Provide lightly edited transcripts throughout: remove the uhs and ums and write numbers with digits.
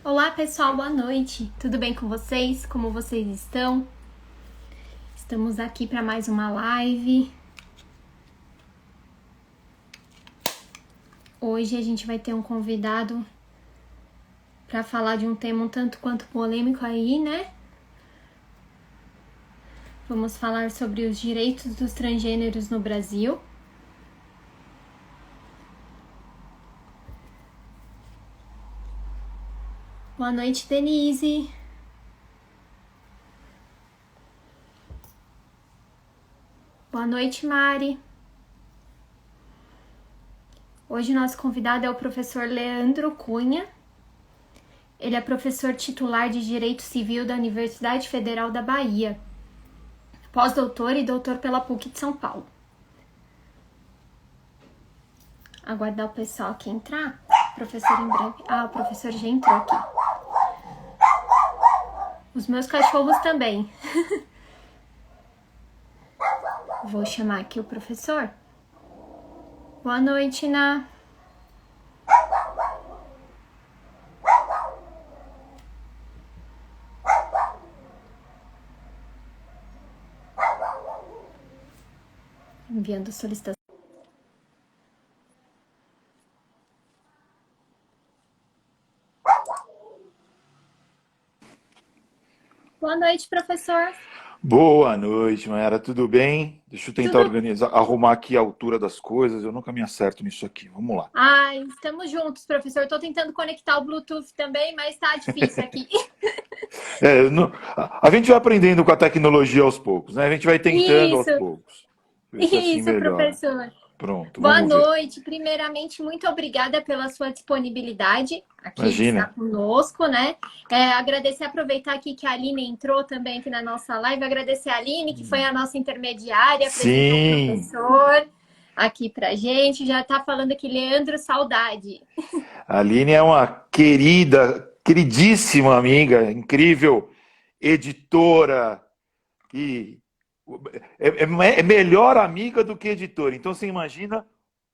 Olá pessoal, boa noite. Tudo bem com vocês? Como vocês estão? Estamos aqui para mais uma live. Hoje a gente vai ter um convidado para falar de um tema um tanto quanto polêmico aí, né? Vamos falar sobre os direitos dos transgêneros no Brasil. Boa noite, Denise. Boa noite, Mari. Hoje nosso convidado é o professor Leandro Cunha. Ele é professor titular de Direito Civil da Universidade Federal da Bahia, pós-doutor e doutor pela PUC de São Paulo. Aguardar o pessoal aqui entrar. Professor em breve. Ah, o professor já entrou aqui. Os meus cachorros também. Vou chamar aqui o professor. Boa noite, Ná. Enviando solicitação. Boa noite, professor. Boa noite, Mayara. Tudo bem? Deixa eu tentar organizar, arrumar aqui a altura das coisas. Eu nunca me acerto nisso aqui. Vamos lá. Ai, estamos juntos, professor. Estou tentando conectar o Bluetooth também, mas está difícil aqui. A gente vai aprendendo com a tecnologia aos poucos, né? A gente vai tentando aos poucos. Ver se assim Isso, melhora. professor. Pronto, Boa vamos ver. noite. Primeiramente, muito obrigada pela sua disponibilidade aqui de estar Imagina. conosco, né? Agradecer, aproveitar aqui que a Aline entrou também aqui na nossa live, agradecer a Aline, que foi a nossa intermediária, apresentou o Sim, professor aqui pra gente. Já tá falando aqui, Leandro, saudade. a Aline é uma queridíssima amiga, incrível editora e é melhor amiga do que editora. Então você imagina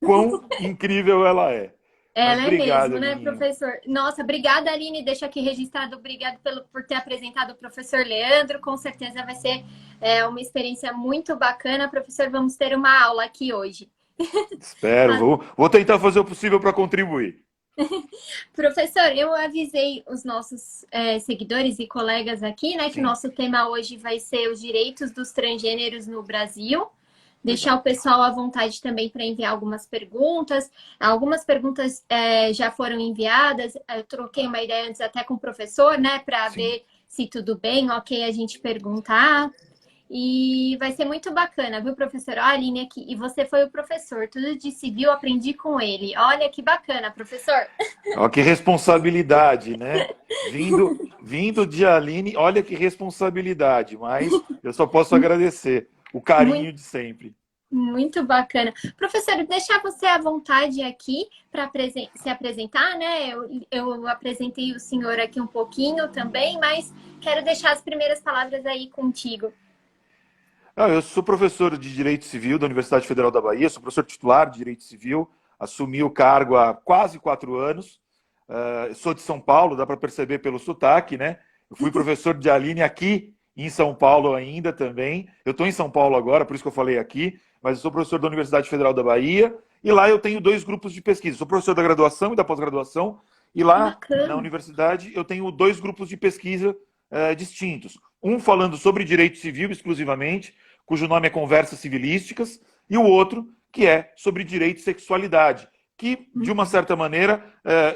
quão incrível ela é. Mas Ela é obrigado, mesmo, né, Aline. professor? Nossa, obrigada, Aline. Deixa aqui registrado. Obrigado por ter apresentado o professor Leandro. Com certeza vai ser uma experiência muito bacana. Professor, vamos ter uma aula aqui hoje. Espero, vou tentar fazer o possível para contribuir. Professor, eu avisei os nossos seguidores e colegas aqui, né, que o Sim, nosso tema hoje vai ser os direitos dos transgêneros no Brasil. Deixar legal. o pessoal à vontade também para enviar algumas perguntas. Algumas perguntas já foram enviadas. Eu troquei uma ideia antes até com o professor, né, para Sim. ver se tudo bem, ok, a gente perguntar. E vai ser muito bacana, viu, professor? Olha a Aline aqui. E você foi o professor. Tudo de civil, aprendi com ele. Olha que bacana, professor. Olha que responsabilidade, né? Vindo de Aline, olha que responsabilidade, mas eu só posso agradecer o Muito carinho de sempre. Muito bacana. Professor, deixar você à vontade aqui para se apresentar, né? Eu apresentei o senhor aqui um pouquinho também, mas quero deixar as primeiras palavras aí contigo. Eu sou professor de Direito Civil da Universidade Federal da Bahia, sou professor titular de Direito Civil, assumi o cargo há quase 4 anos. Sou de São Paulo, dá para perceber pelo sotaque, né? Eu fui professor de Aline aqui em São Paulo ainda também. Eu estou em São Paulo agora, por isso que eu falei aqui, mas eu sou professor da Universidade Federal da Bahia e lá eu tenho 2 grupos de pesquisa. Sou professor da graduação e da pós-graduação e lá na Bacana. universidade eu tenho 2 grupos de pesquisa distintos. Um falando sobre direito civil exclusivamente, cujo nome é Conversas Civilísticas, e o outro que é sobre direito e sexualidade, que, de uma certa maneira,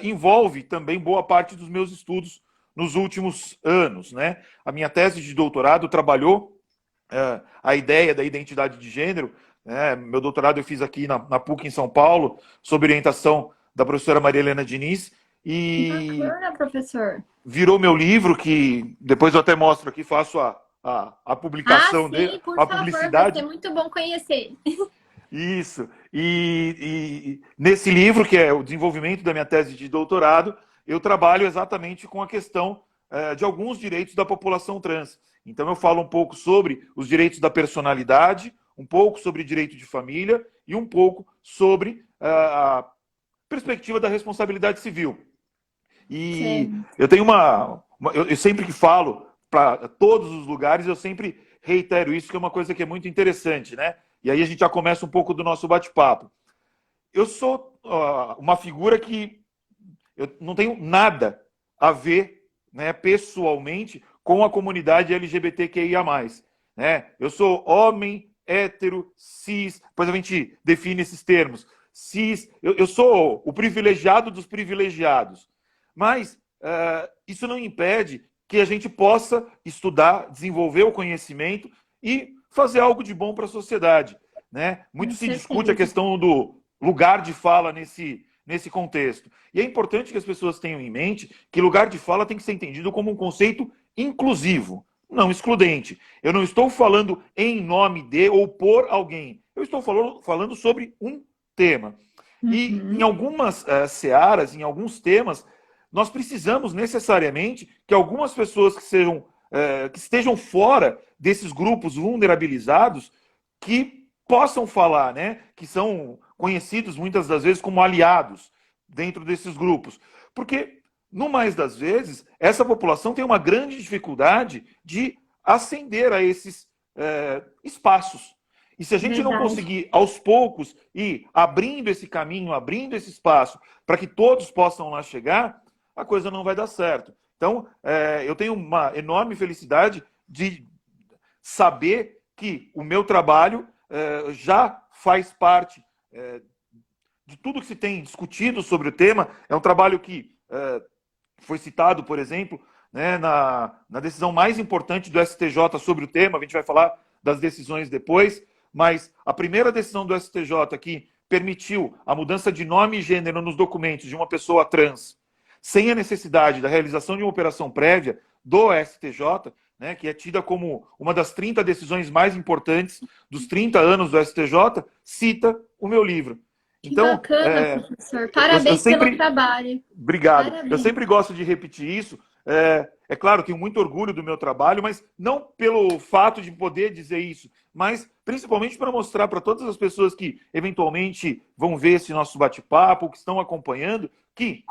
envolve também boa parte dos meus estudos nos últimos anos. Né? A minha tese de doutorado trabalhou a ideia da identidade de gênero. Né? Meu doutorado eu fiz aqui na PUC em São Paulo, sob orientação da professora Maria Helena Diniz, e Bacana, professor. virou meu livro, que depois eu até mostro aqui, faço a Ah, publicação dele, sim, por a favor, vai ser publicidade. muito bom conhecer. Isso. E nesse livro, que é o desenvolvimento da minha tese de doutorado, eu trabalho exatamente com a questão de alguns direitos da população trans. Então eu falo um pouco sobre os direitos da personalidade, um pouco sobre direito de família e um pouco sobre a perspectiva da responsabilidade civil. E Sim. eu tenho eu sempre que falo para todos os lugares, eu sempre reitero isso, que é uma coisa que é muito interessante, né? E aí a gente já começa um pouco do nosso bate-papo. Eu sou uma figura que eu não tenho nada a ver, né, pessoalmente, com a comunidade LGBTQIA+. Né? Eu sou homem, hétero, cis, depois a gente define esses termos. Cis, eu sou o privilegiado dos privilegiados. Mas isso não impede que a gente possa estudar, desenvolver o conhecimento e fazer algo de bom para a sociedade. Né? Muito Com se discute a certeza. questão do lugar de fala nesse contexto. E é importante que as pessoas tenham em mente que lugar de fala tem que ser entendido como um conceito inclusivo, não excludente. Eu não estou falando em nome de ou por alguém. Eu estou falando sobre um tema. E em Uhum. algumas searas, em alguns temas, nós precisamos necessariamente que algumas pessoas que estejam fora desses grupos vulnerabilizados que possam falar, né? Que são conhecidos muitas das vezes como aliados dentro desses grupos. Porque, no mais das vezes, essa população tem uma grande dificuldade de ascender a esses espaços. E se a gente não Verdade. conseguir, aos poucos, ir abrindo esse caminho, abrindo esse espaço, para que todos possam lá chegar, a coisa não vai dar certo. Então, eu tenho uma enorme felicidade de saber que o meu trabalho já faz parte de tudo que se tem discutido sobre o tema. É um trabalho que foi citado, por exemplo, né, na decisão mais importante do STJ sobre o tema. A gente vai falar das decisões depois, mas a primeira decisão do STJ que permitiu a mudança de nome e gênero nos documentos de uma pessoa trans, sem a necessidade da realização de uma operação prévia do STJ, né, que é tida como uma das 30 decisões mais importantes dos 30 anos do STJ, cita o meu livro. Que Então, bacana, professor. eu Parabéns pelo sempre. trabalho. Obrigado. Eu Parabéns. sempre gosto de repetir isso. É claro, tenho muito orgulho do meu trabalho, mas não pelo fato de poder dizer isso, mas principalmente para mostrar para todas as pessoas que eventualmente vão ver esse nosso bate-papo, que estão acompanhando, que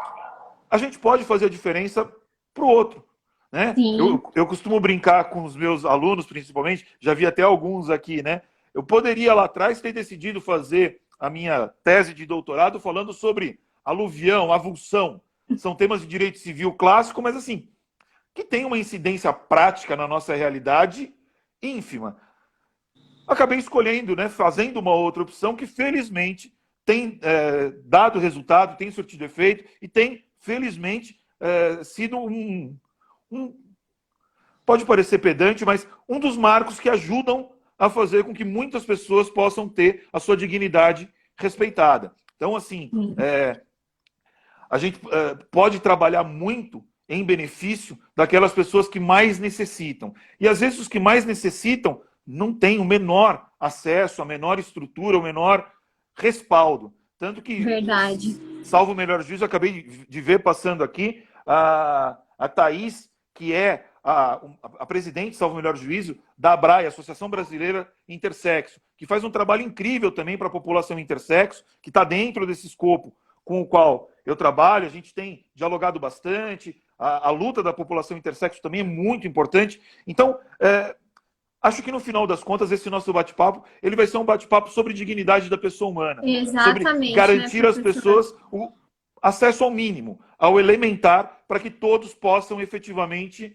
a gente pode fazer a diferença para o outro. Né? Sim. Eu costumo brincar com os meus alunos, principalmente, já vi até alguns aqui, né? Eu poderia lá atrás ter decidido fazer a minha tese de doutorado falando sobre aluvião, avulsão. São temas de direito civil clássico, mas assim, que tem uma incidência prática na nossa realidade ínfima. Acabei escolhendo, né, fazendo uma outra opção que felizmente tem dado resultado, tem surtido efeito e tem, felizmente, sido pode parecer pedante, mas um dos marcos que ajudam a fazer com que muitas pessoas possam ter a sua dignidade respeitada. Então, assim, a gente pode trabalhar muito em benefício daquelas pessoas que mais necessitam. E, às vezes, os que mais necessitam não têm o menor acesso, a menor estrutura, o menor respaldo. Tanto que, Verdade. salvo o melhor juízo, eu acabei de ver passando aqui a Thaís, que é a presidente, salvo o melhor juízo, da ABRAE, Associação Brasileira Intersexo, que faz um trabalho incrível também para a população intersexo, que está dentro desse escopo com o qual eu trabalho. A gente tem dialogado bastante, a luta da população intersexo também é muito importante. Então, acho que no final das contas, esse nosso bate-papo, ele vai ser um bate-papo sobre dignidade da pessoa humana, sobre Exatamente, né, garantir às professor? pessoas o acesso ao mínimo, ao elementar, para que todos possam efetivamente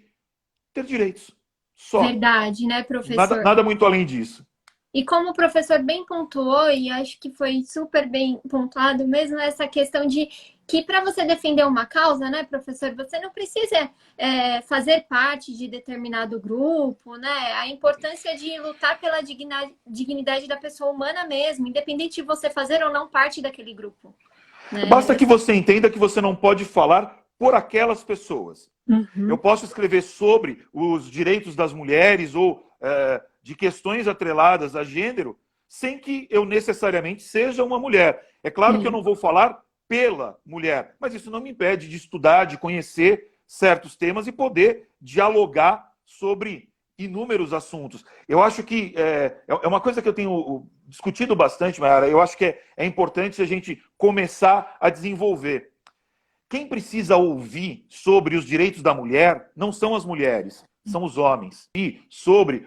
ter direitos. Só. Verdade, né, Nada, professor? nada muito além disso. E como o professor bem pontuou, e acho que foi super bem pontuado mesmo, essa questão de que para você defender uma causa, né, professor, você não precisa fazer parte de determinado grupo, né? A importância de lutar pela dignidade da pessoa humana mesmo, independente de você fazer ou não parte daquele grupo. Basta Né? que você entenda que você não pode falar por aquelas pessoas. Eu Uhum. posso escrever sobre os direitos das mulheres ou de questões atreladas a gênero sem que eu necessariamente seja uma mulher. É claro que eu Sim. não vou falar pela mulher, mas isso não me impede de estudar, de conhecer certos temas e poder dialogar sobre inúmeros assuntos. Eu acho que é uma coisa que eu tenho discutido bastante, Mayara. Eu acho que é importante a gente começar a desenvolver. quem precisa ouvir sobre os direitos da mulher não são as mulheres, são os homens. E sobre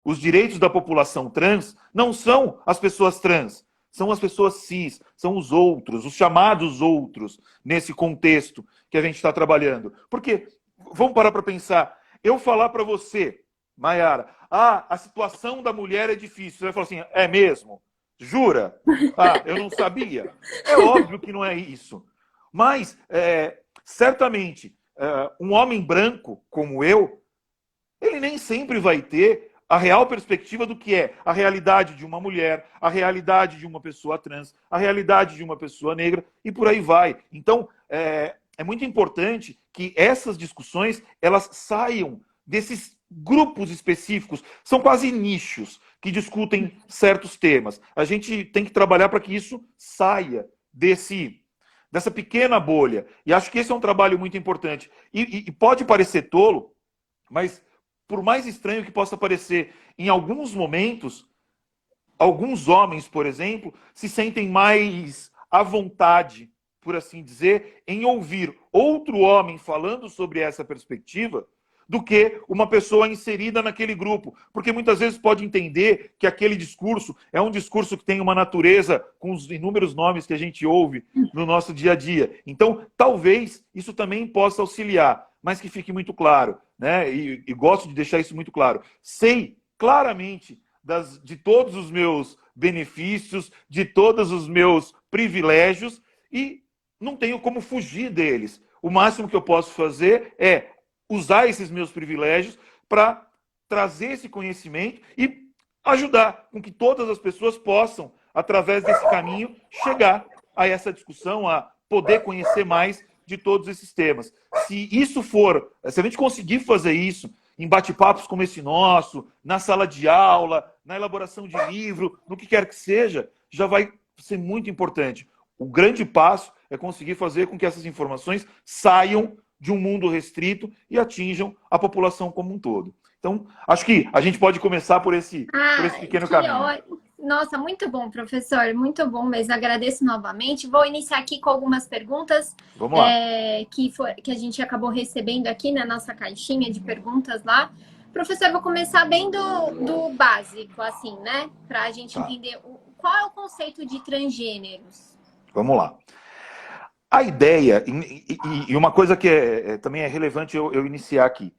os direitos da população trans não são as pessoas trans, são as pessoas cis, são os outros, os chamados outros, nesse contexto que a gente está trabalhando. Porque, vamos parar para pensar, eu falar para você, Mayara, a situação da mulher é difícil. Você vai falar assim, é mesmo? Jura? Eu não sabia. É óbvio que não é isso. Mas, certamente, um homem branco como eu, ele nem sempre vai ter a real perspectiva do que é a realidade de uma mulher, a realidade de uma pessoa trans, a realidade de uma pessoa negra, e por aí vai. Então, é muito importante que essas discussões elas saiam desses grupos específicos, são quase nichos que discutem certos temas. A gente tem que trabalhar para que isso saia dessa pequena bolha. E acho que esse é um trabalho muito importante. E pode parecer tolo, mas por mais estranho que possa parecer, em alguns momentos, alguns homens, por exemplo, se sentem mais à vontade, por assim dizer, em ouvir outro homem falando sobre essa perspectiva do que uma pessoa inserida naquele grupo. Porque muitas vezes pode entender que aquele discurso é um discurso que tem uma natureza com os inúmeros nomes que a gente ouve no nosso dia a dia. Então, talvez isso também possa auxiliar, mas que fique muito claro, né? E gosto de deixar isso muito claro. Sei claramente de todos os meus benefícios, de todos os meus privilégios, e não tenho como fugir deles. O máximo que eu posso fazer é usar esses meus privilégios para trazer esse conhecimento e ajudar com que todas as pessoas possam, através desse caminho, chegar a essa discussão, a poder conhecer mais de todos esses temas. Se a gente conseguir fazer isso em bate-papos como esse nosso, na sala de aula, na elaboração de livro, no que quer que seja, já vai ser muito importante. O grande passo é conseguir fazer com que essas informações saiam de um mundo restrito e atinjam a população como um todo. Então, acho que a gente pode começar por esse pequeno caminho. Nossa, muito bom, professor, muito bom mesmo. Agradeço novamente. Vou iniciar aqui com algumas perguntas que a gente acabou recebendo aqui na nossa caixinha de perguntas lá. Professor, vou começar bem do básico, assim, né? Para a gente entender qual é o conceito de transgêneros. Vamos lá. A ideia, e uma coisa que também é relevante eu iniciar aqui.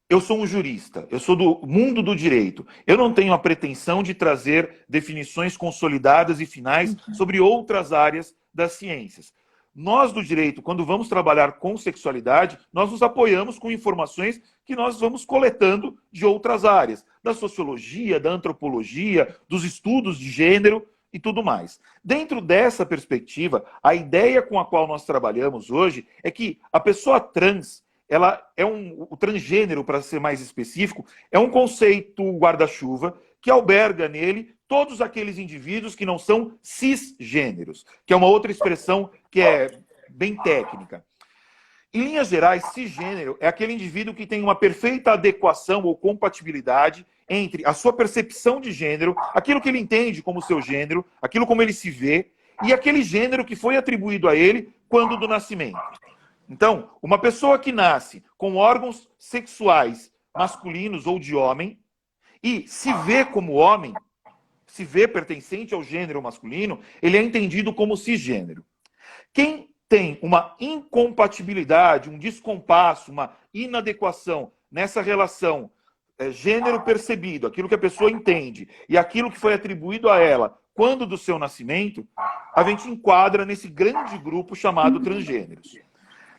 Eu sou um jurista, eu sou do mundo do direito. Eu não tenho a pretensão de trazer definições consolidadas e finais sobre outras áreas das ciências. Nós do direito, quando vamos trabalhar com sexualidade, nós nos apoiamos com informações que nós vamos coletando de outras áreas, da sociologia, da antropologia, dos estudos de gênero e tudo mais. Dentro dessa perspectiva, a ideia com a qual nós trabalhamos hoje é que a pessoa trans, o transgênero, para ser mais específico, é um conceito guarda-chuva que alberga nele todos aqueles indivíduos que não são cisgêneros, que é uma outra expressão que é bem técnica. Em linhas gerais, cisgênero é aquele indivíduo que tem uma perfeita adequação ou compatibilidade entre a sua percepção de gênero, aquilo que ele entende como seu gênero, aquilo como ele se vê, e aquele gênero que foi atribuído a ele quando do nascimento. Então, uma pessoa que nasce com órgãos sexuais masculinos ou de homem e se vê como homem, se vê pertencente ao gênero masculino, ele é entendido como cisgênero. Quem tem uma incompatibilidade, um descompasso, uma inadequação nessa relação gênero percebido, aquilo que a pessoa entende, e aquilo que foi atribuído a ela quando do seu nascimento, a gente enquadra nesse grande grupo chamado transgêneros.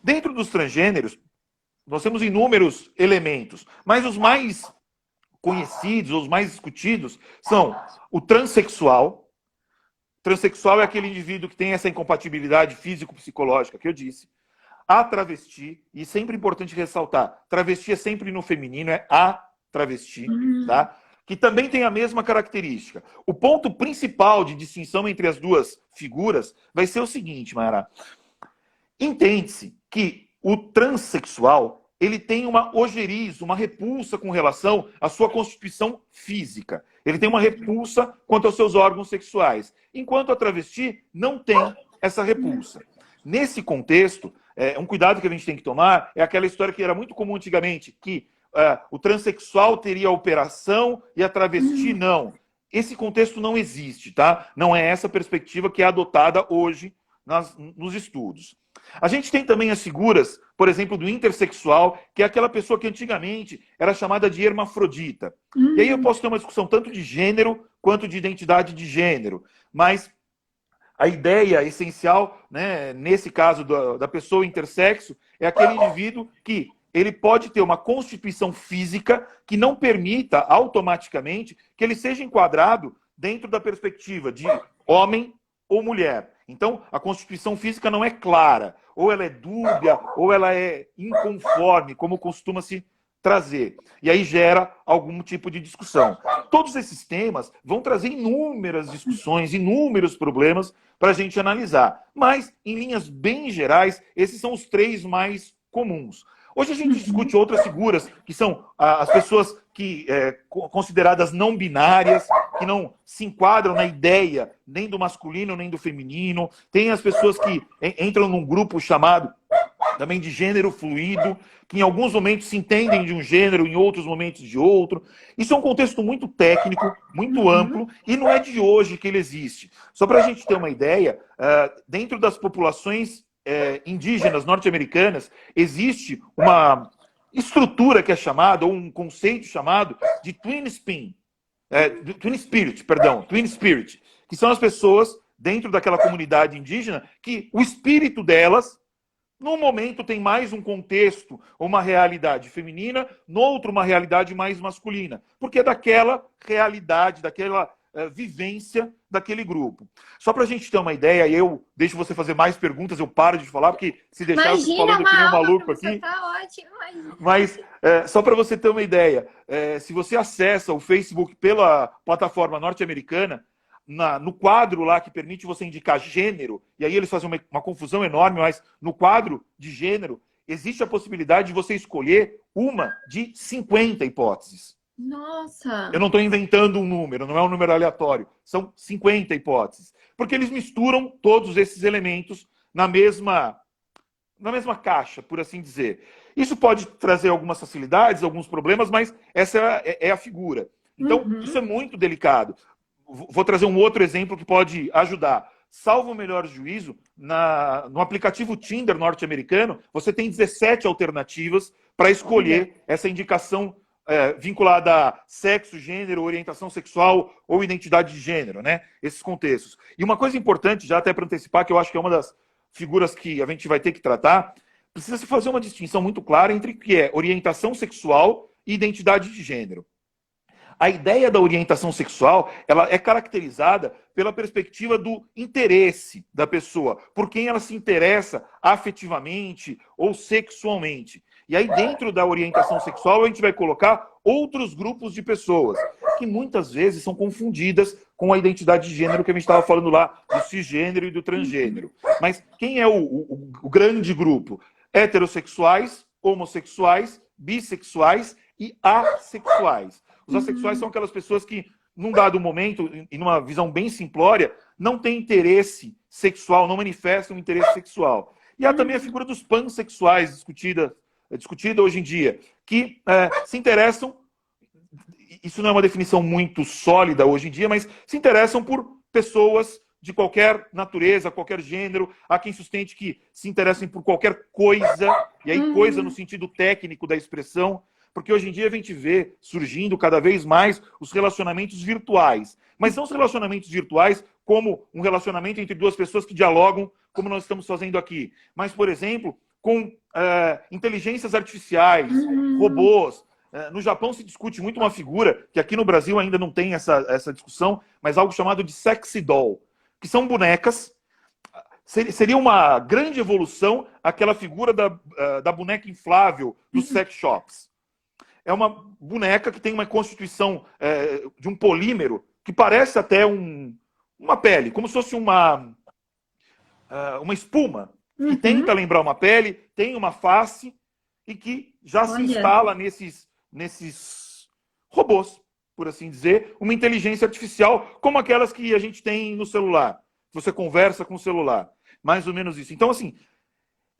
Dentro dos transgêneros, nós temos inúmeros elementos, mas os mais conhecidos, os mais discutidos, são o transexual. Transexual é aquele indivíduo que tem essa incompatibilidade físico-psicológica que eu disse. A travesti, e sempre importante ressaltar, travesti é sempre no feminino, é a travesti, tá? Que também tem a mesma característica. O ponto principal de distinção entre as duas figuras vai ser o seguinte, Mayara. Entende-se que o transexual, ele tem uma ojeriza, uma repulsa com relação à sua constituição física. Ele tem uma repulsa quanto aos seus órgãos sexuais. Enquanto a travesti não tem essa repulsa. Nesse contexto, um cuidado que a gente tem que tomar é aquela história que era muito comum antigamente, que o transexual teria a operação e a travesti não. Esse contexto não existe, tá? Não é essa perspectiva que é adotada hoje nos estudos. A gente tem também as figuras, por exemplo, do intersexual, que é aquela pessoa que antigamente era chamada de hermafrodita. E aí eu posso ter uma discussão tanto de gênero quanto de identidade de gênero. Mas a ideia essencial, né, nesse caso da pessoa intersexo, é aquele indivíduo que ele pode ter uma constituição física que não permita automaticamente que ele seja enquadrado dentro da perspectiva de homem ou mulher. Então, a constituição física não é clara, ou ela é dúbia, ou ela é inconforme, como costuma-se trazer. E aí gera algum tipo de discussão. Todos esses temas vão trazer inúmeras discussões, inúmeros problemas para a gente analisar. Mas, em linhas bem gerais, esses são os 3 mais comuns. Hoje a gente discute outras figuras, que são as pessoas que consideradas não binárias, que não se enquadram na ideia nem do masculino nem do feminino. Tem as pessoas que entram num grupo chamado também de gênero fluido, que em alguns momentos se entendem de um gênero, em outros momentos de outro. Isso é um contexto muito técnico, muito amplo, e não é de hoje que ele existe. Só para a gente ter uma ideia, dentro das populações indígenas norte-americanas, existe uma estrutura que é chamada, ou um conceito chamado de Twin Spirit, que são as pessoas dentro daquela comunidade indígena que o espírito delas, num momento, tem mais um contexto, uma realidade feminina, no outro, uma realidade mais masculina. Porque é daquela realidade, daquela vivência daquele grupo. Só para a gente ter uma ideia, eu deixo você fazer mais perguntas, eu paro de falar, porque se deixar eu fico falando que nem um maluco aqui. Tá ótimo, mas só para você ter uma ideia, se você acessa o Facebook pela plataforma norte-americana, no quadro lá que permite você indicar gênero, e aí eles fazem uma confusão enorme, mas no quadro de gênero, existe a possibilidade de você escolher uma de 50 hipóteses. Nossa! Eu não estou inventando um número, não é um número aleatório. São 50 hipóteses. Porque eles misturam todos esses elementos na mesma caixa, por assim dizer. Isso pode trazer algumas facilidades, alguns problemas, mas essa é a figura. Então, isso é muito delicado. Vou trazer um outro exemplo que pode ajudar. Salvo o melhor juízo, no aplicativo Tinder norte-americano, você tem 17 alternativas para escolher essa indicação vinculada a sexo, gênero, orientação sexual ou identidade de gênero, né? Esses contextos. E uma coisa importante, já até para antecipar, que eu acho que é uma das figuras que a gente vai ter que tratar, precisa se fazer uma distinção muito clara entre o que é orientação sexual e identidade de gênero. A ideia da orientação sexual, ela é caracterizada pela perspectiva do interesse da pessoa, por quem ela se interessa afetivamente ou sexualmente. E aí, dentro da orientação sexual, a gente vai colocar outros grupos de pessoas, que muitas vezes são confundidas com a identidade de gênero que a gente estava falando lá, do cisgênero e do transgênero. Mas quem é o grande grupo? Heterossexuais, homossexuais, bissexuais e assexuais. Os assexuais são aquelas pessoas que, num dado momento, e numa visão bem simplória, não têm interesse sexual, não manifestam interesse sexual. E há também a figura dos pansexuais, discutida hoje em dia, que se interessam, isso não é uma definição muito sólida hoje em dia, mas se interessam por pessoas de qualquer natureza, qualquer gênero. Há quem sustente que se interessem por qualquer coisa, e aí coisa no sentido técnico da expressão, porque hoje em dia a gente vê surgindo cada vez mais os relacionamentos virtuais. Mas não os relacionamentos virtuais como um relacionamento entre duas pessoas que dialogam, como nós estamos fazendo aqui. Mas, por exemplo, com inteligências artificiais, robôs. No Japão se discute muito uma figura, que aqui no Brasil ainda não tem essa discussão, mas algo chamado de sexy doll, que são bonecas. Seria uma grande evolução aquela figura da boneca inflável dos sex shops. É uma boneca que tem uma constituição de um polímero que parece até uma pele, como se fosse uma espuma, que tenta lembrar uma pele, tem uma face e que já se instala nesses robôs, por assim dizer, uma inteligência artificial como aquelas que a gente tem no celular. Você conversa com o celular. mais ou menos isso. Então, assim,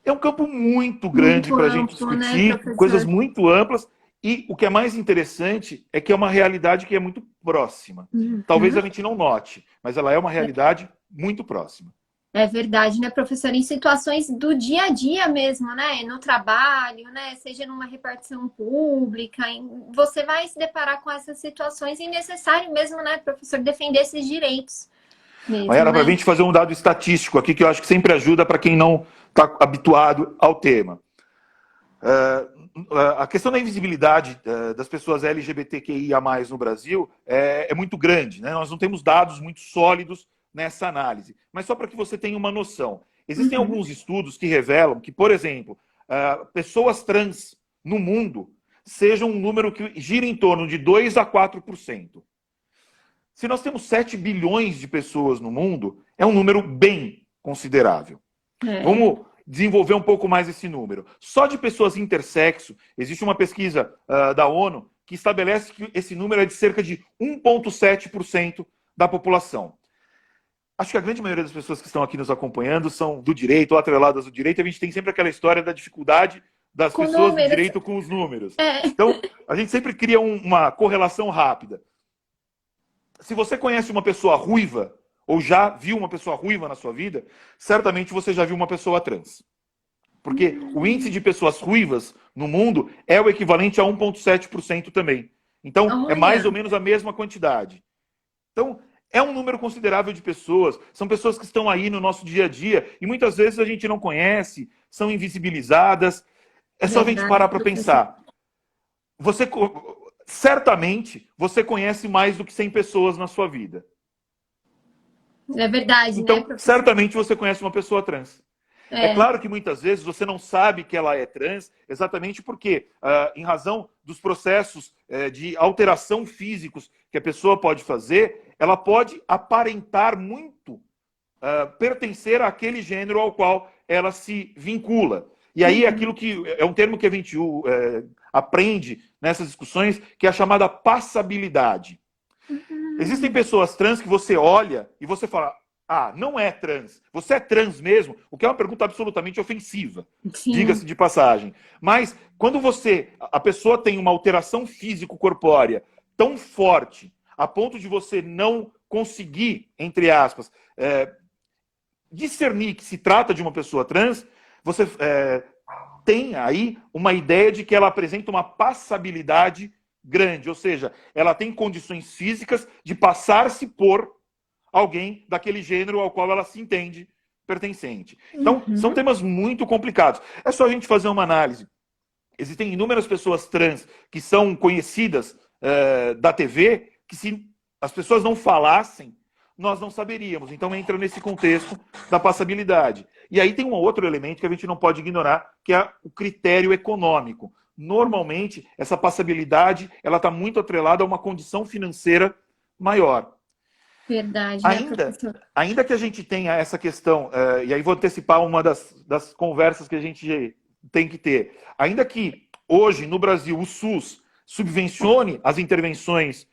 é um campo muito grande para a gente discutir, né, coisas muito amplas, e o que é mais interessante é que é uma realidade que é muito próxima. Talvez a gente não note, mas ela é uma realidade muito próxima. É verdade, né, professor? Em situações do dia a dia mesmo, né? No trabalho, né? Seja numa repartição pública, você vai se deparar com essas situações e é necessário mesmo, né, professor, defender esses direitos mesmo, Era para a né? gente fazer um dado estatístico aqui, que eu acho que sempre ajuda para quem não está habituado ao tema. A questão da invisibilidade das pessoas LGBTQIA+, no Brasil é muito grande, né? Nós não temos dados muito sólidos nessa análise. Mas só para que você tenha uma noção. Existem alguns estudos que revelam que, por exemplo, pessoas trans no mundo sejam um número que gira em torno de 2 a 4%. Se nós temos 7 bilhões de pessoas no mundo, é um número bem considerável. Vamos desenvolver um pouco mais esse número. Só de pessoas intersexo, existe uma pesquisa da ONU que estabelece que esse número é de cerca de 1,7% da população. Acho que a grande maioria das pessoas que estão aqui nos acompanhando são do direito ou atreladas do direito, e a gente tem sempre aquela história da dificuldade das Com pessoas números. do direito com os números. Então, a gente sempre cria uma correlação rápida. Se você conhece uma pessoa ruiva, ou já viu uma pessoa ruiva na sua vida, certamente você já viu uma pessoa trans. Porque o índice de pessoas ruivas no mundo é o equivalente a 1,7% também. Então, é mais ou menos a mesma quantidade. Então, é um número considerável de pessoas. São pessoas que estão aí no nosso dia a dia e muitas vezes a gente não conhece, são invisibilizadas. É só a gente parar para pensar. Certamente, você conhece mais do que 100 pessoas na sua vida. É verdade, então, né, professor? Certamente você conhece uma pessoa trans. É claro que muitas vezes você não sabe que ela é trans, exatamente porque, em razão dos processos de alteração físicos que a pessoa pode fazer, ela pode aparentar muito pertencer àquele gênero ao qual ela se vincula. E aí, aquilo que é um termo que a gente aprende nessas discussões, que é a chamada passabilidade. Existem pessoas trans que você olha e você fala, não é trans. Você é trans mesmo? O que é uma pergunta absolutamente ofensiva, diga-se de passagem. Mas quando a pessoa tem uma alteração físico-corpórea tão forte, a ponto de você não conseguir, entre aspas, discernir que se trata de uma pessoa trans, você tem aí uma ideia de que ela apresenta uma passabilidade grande, ou seja, ela tem condições físicas de passar-se por alguém daquele gênero ao qual ela se entende pertencente. Então, são temas muito complicados. É só a gente fazer uma análise. Existem inúmeras pessoas trans que são conhecidas da TV, que se as pessoas não falassem, nós não saberíamos. Então, entra nesse contexto da passabilidade. E aí tem um outro elemento que a gente não pode ignorar, que é o critério econômico. Normalmente, essa passabilidade ela está muito atrelada a uma condição financeira maior. Verdade, né, professor? Ainda que a gente tenha essa questão, e aí vou antecipar uma das conversas que a gente tem que ter. Ainda que hoje, no Brasil, o SUS subvencione as intervenções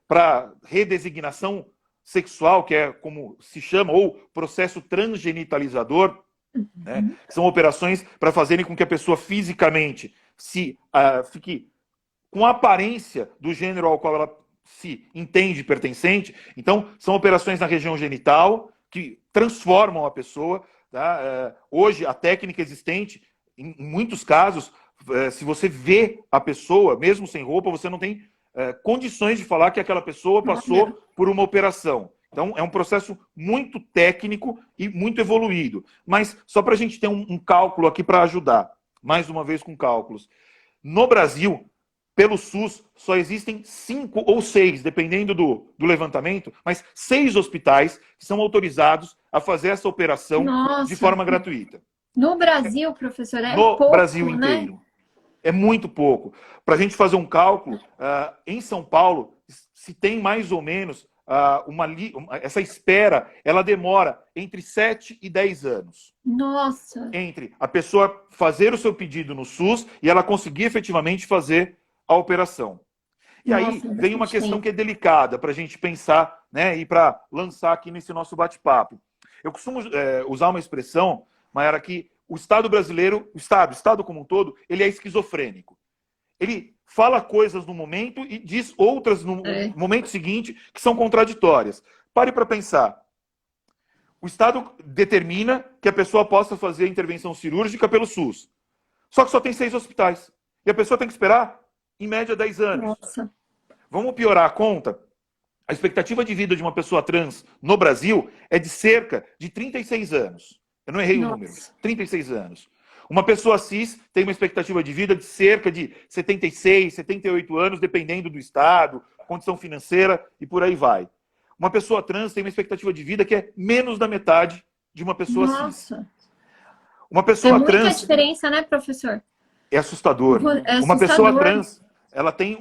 para redesignação sexual, que é como se chama, ou processo transgenitalizador, né? São operações para fazerem com que a pessoa fisicamente fique com a aparência do gênero ao qual ela se entende pertencente. Então, são operações na região genital que transformam a pessoa. Tá? Hoje, a técnica existente, em muitos casos, se você vê a pessoa, mesmo sem roupa, você não tem condições de falar que aquela pessoa passou por uma operação. Então, é um processo muito técnico e muito evoluído. Mas, só para a gente ter um cálculo aqui para ajudar, mais uma vez com cálculos. No Brasil, pelo SUS, só existem 5 ou 6, dependendo do levantamento, mas 6 hospitais que são autorizados a fazer essa operação de forma gratuita. No Brasil, professor, é no pouco, Brasil inteiro. Né? É muito pouco. Para a gente fazer um cálculo, em São Paulo, se tem mais ou menos essa espera, ela demora entre 7 e 10 anos. Nossa! Entre a pessoa fazer o seu pedido no SUS e ela conseguir efetivamente fazer a operação. E aí vem uma questão que é delicada para a gente pensar, né, e para lançar aqui nesse nosso bate-papo. Eu costumo usar uma expressão, Mayara, que o Estado brasileiro, o Estado como um todo, ele é esquizofrênico. Ele fala coisas no momento e diz outras no momento seguinte que são contraditórias. Pare para pensar. O Estado determina que a pessoa possa fazer intervenção cirúrgica pelo SUS. Só que só tem 6 hospitais. E a pessoa tem que esperar, em média, 10 anos. Nossa. Vamos piorar a conta? A expectativa de vida de uma pessoa trans no Brasil é de cerca de 36 anos. Eu não errei o número. 36 anos. Uma pessoa cis tem uma expectativa de vida de cerca de 76, 78 anos, dependendo do estado, condição financeira e por aí vai. Uma pessoa trans tem uma expectativa de vida que é menos da metade de uma pessoa cis. Uma pessoa trans... muita diferença, né, professor? É assustador. Uma pessoa trans, ela tem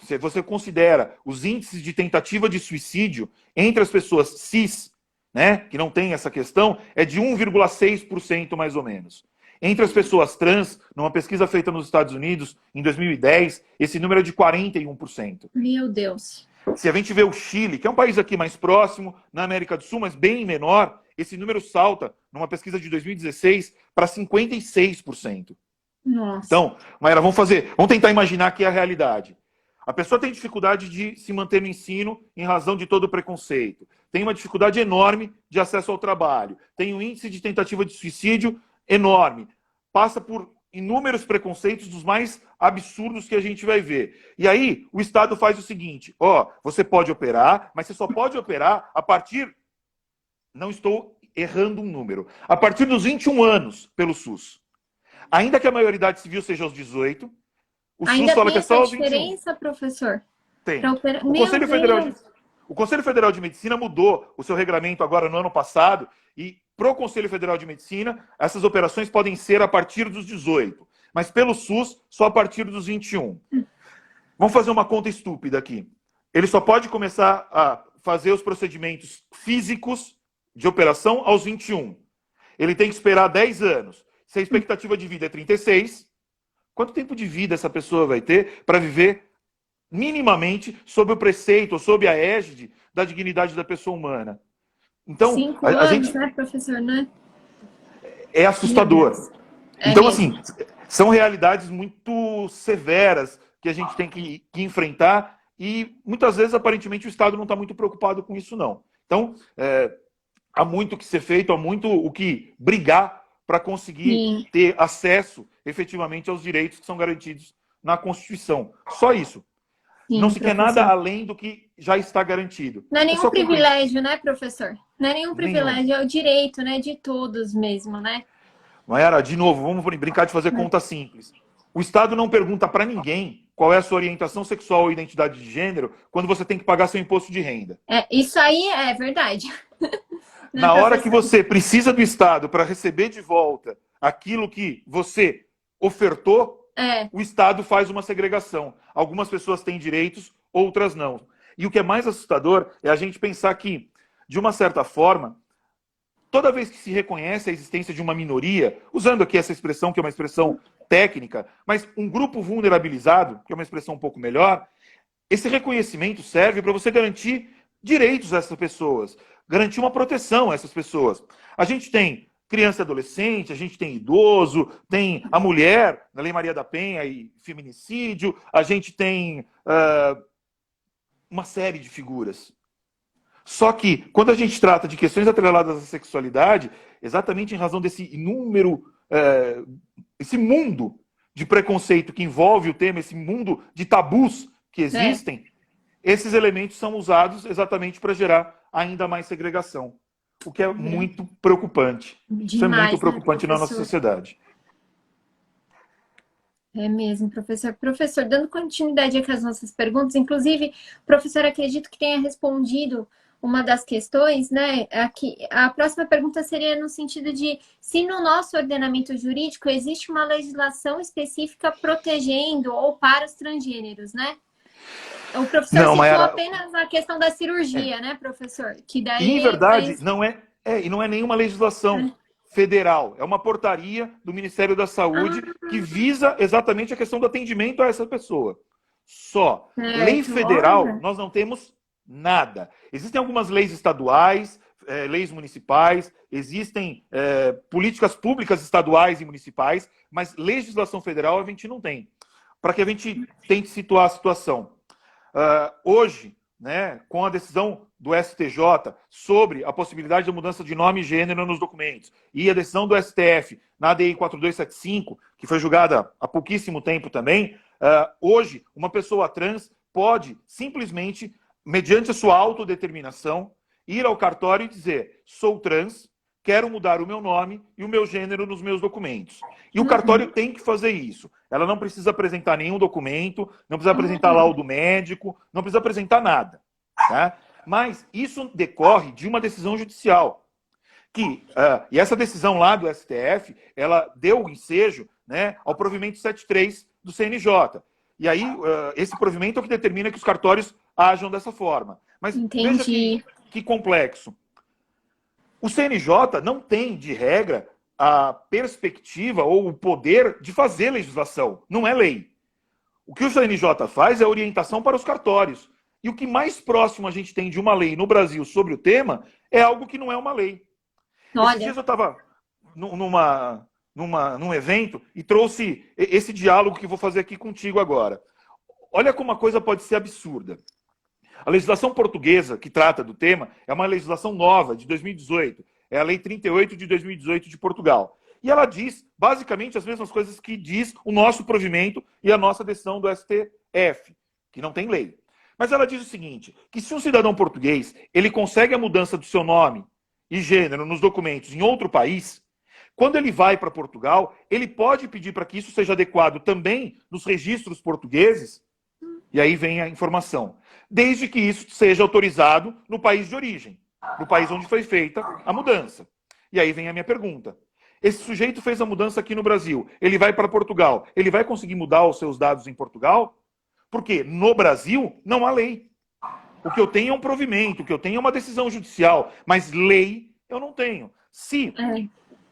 se você considera os índices de tentativa de suicídio entre as pessoas cis, né, que não tem essa questão, é de 1,6% mais ou menos. Entre as pessoas trans, numa pesquisa feita nos Estados Unidos, em 2010, esse número é de 41%. Meu Deus. Se a gente vê o Chile, que é um país aqui mais próximo, na América do Sul, mas bem menor, esse número salta, numa pesquisa de 2016, para 56%. Nossa. Então, Mayara, vamos tentar imaginar aqui a realidade. A pessoa tem dificuldade de se manter no ensino em razão de todo o preconceito. Tem uma dificuldade enorme de acesso ao trabalho. Tem um índice de tentativa de suicídio enorme. Passa por inúmeros preconceitos dos mais absurdos que a gente vai ver. E aí, o Estado faz o seguinte, você pode operar, mas você só pode operar a partir, não estou errando um número, a partir dos 21 anos pelo SUS. Ainda que a maioridade civil seja aos 18, o SUS fala que é só aos 21. Ainda tem essa diferença, professor? Tem. O O Conselho Federal de Medicina mudou o seu regramento agora no ano passado e para o Conselho Federal de Medicina, essas operações podem ser a partir dos 18, mas pelo SUS, só a partir dos 21. Vamos fazer uma conta estúpida aqui. Ele só pode começar a fazer os procedimentos físicos de operação aos 21. Ele tem que esperar 10 anos. Se a expectativa de vida é 36, quanto tempo de vida essa pessoa vai ter para viver minimamente sob o preceito ou sob a égide da dignidade da pessoa humana? Então, 5 anos, né, professor, né? É assustador. Então, assim, são realidades muito severas que a gente tem que enfrentar e, muitas vezes, aparentemente, o Estado não está muito preocupado com isso, não. Então, há muito que ser feito, há muito o que brigar para conseguir ter acesso, efetivamente, aos direitos que são garantidos na Constituição. Só isso. Sim, não se quer nada além do que já está garantido. Não é nenhum privilégio, né, professor? Não é nenhum privilégio, é o direito, né, de todos mesmo, né? Mayara, de novo, vamos brincar de fazer conta simples. O Estado não pergunta para ninguém qual é a sua orientação sexual ou identidade de gênero quando você tem que pagar seu imposto de renda. Isso aí é verdade. Na hora que você precisa do Estado para receber de volta aquilo que você ofertou, o Estado faz uma segregação. Algumas pessoas têm direitos, outras não. E o que é mais assustador é a gente pensar que, de uma certa forma, toda vez que se reconhece a existência de uma minoria, usando aqui essa expressão, que é uma expressão técnica, mas um grupo vulnerabilizado, que é uma expressão um pouco melhor, esse reconhecimento serve para você garantir direitos a essas pessoas, garantir uma proteção a essas pessoas. A gente tem criança e adolescente, a gente tem idoso, tem a mulher, na Lei Maria da Penha e feminicídio, a gente tem uma série de figuras. Só que, quando a gente trata de questões atreladas à sexualidade, exatamente em razão desse esse mundo de preconceito que envolve o tema, esse mundo de tabus que existem, esses elementos são usados exatamente para gerar ainda mais segregação. O que é muito preocupante. Demais, isso é muito preocupante, né, na nossa sociedade. É mesmo, professor. Professor, dando continuidade aqui às nossas perguntas, inclusive, professor, acredito que tenha respondido uma das questões, né? Aqui, a próxima pergunta seria no sentido de se no nosso ordenamento jurídico existe uma legislação específica protegendo ou para os transgêneros, né? O professor citou apenas a questão da cirurgia, né, professor? Que daí em verdade, não é nenhuma legislação federal. É uma portaria do Ministério da Saúde que visa exatamente a questão do atendimento a essa pessoa. Só. Lei federal, nós não temos nada. Existem algumas leis estaduais leis municipais, existem políticas públicas estaduais e municipais, mas legislação federal a gente não tem. Para que a gente tente situar a situação. Hoje, né, com a decisão do STJ sobre a possibilidade da mudança de nome e gênero nos documentos, e a decisão do STF na ADI 4275, que foi julgada há pouquíssimo tempo também, hoje uma pessoa trans pode simplesmente, mediante a sua autodeterminação, ir ao cartório e dizer: sou trans, quero mudar o meu nome e o meu gênero nos meus documentos. E o cartório tem que fazer isso. Ela não precisa apresentar nenhum documento, não precisa apresentar laudo médico, não precisa apresentar nada. Tá? Mas isso decorre de uma decisão judicial. E essa decisão lá do STF, ela deu o ensejo, né, ao provimento 73 do CNJ. E aí, esse provimento é o que determina que os cartórios ajam dessa forma. Mas veja que complexo. O CNJ não tem, de regra, a perspectiva ou o poder de fazer legislação. Não é lei. O que o CNJ faz é orientação para os cartórios. E o que mais próximo a gente tem de uma lei no Brasil sobre o tema é algo que não é uma lei. Olha. Esses dias eu estava num evento e trouxe esse diálogo que vou fazer aqui contigo agora. Olha como a coisa pode ser absurda. A legislação portuguesa que trata do tema é uma legislação nova, de 2018. É a Lei 38 de 2018 de Portugal. E ela diz, basicamente, as mesmas coisas que diz o nosso provimento e a nossa decisão do STF, que não tem lei. Mas ela diz o seguinte, que se um cidadão português ele consegue a mudança do seu nome e gênero nos documentos em outro país, quando ele vai para Portugal, ele pode pedir para que isso seja adequado também nos registros portugueses, e aí vem a informação, desde que isso seja autorizado no país de origem, no país onde foi feita a mudança. E aí vem a minha pergunta. Esse sujeito fez a mudança aqui no Brasil, ele vai para Portugal, ele vai conseguir mudar os seus dados em Portugal? Porque no Brasil não há lei. O que eu tenho é um provimento, o que eu tenho é uma decisão judicial, mas lei eu não tenho. Se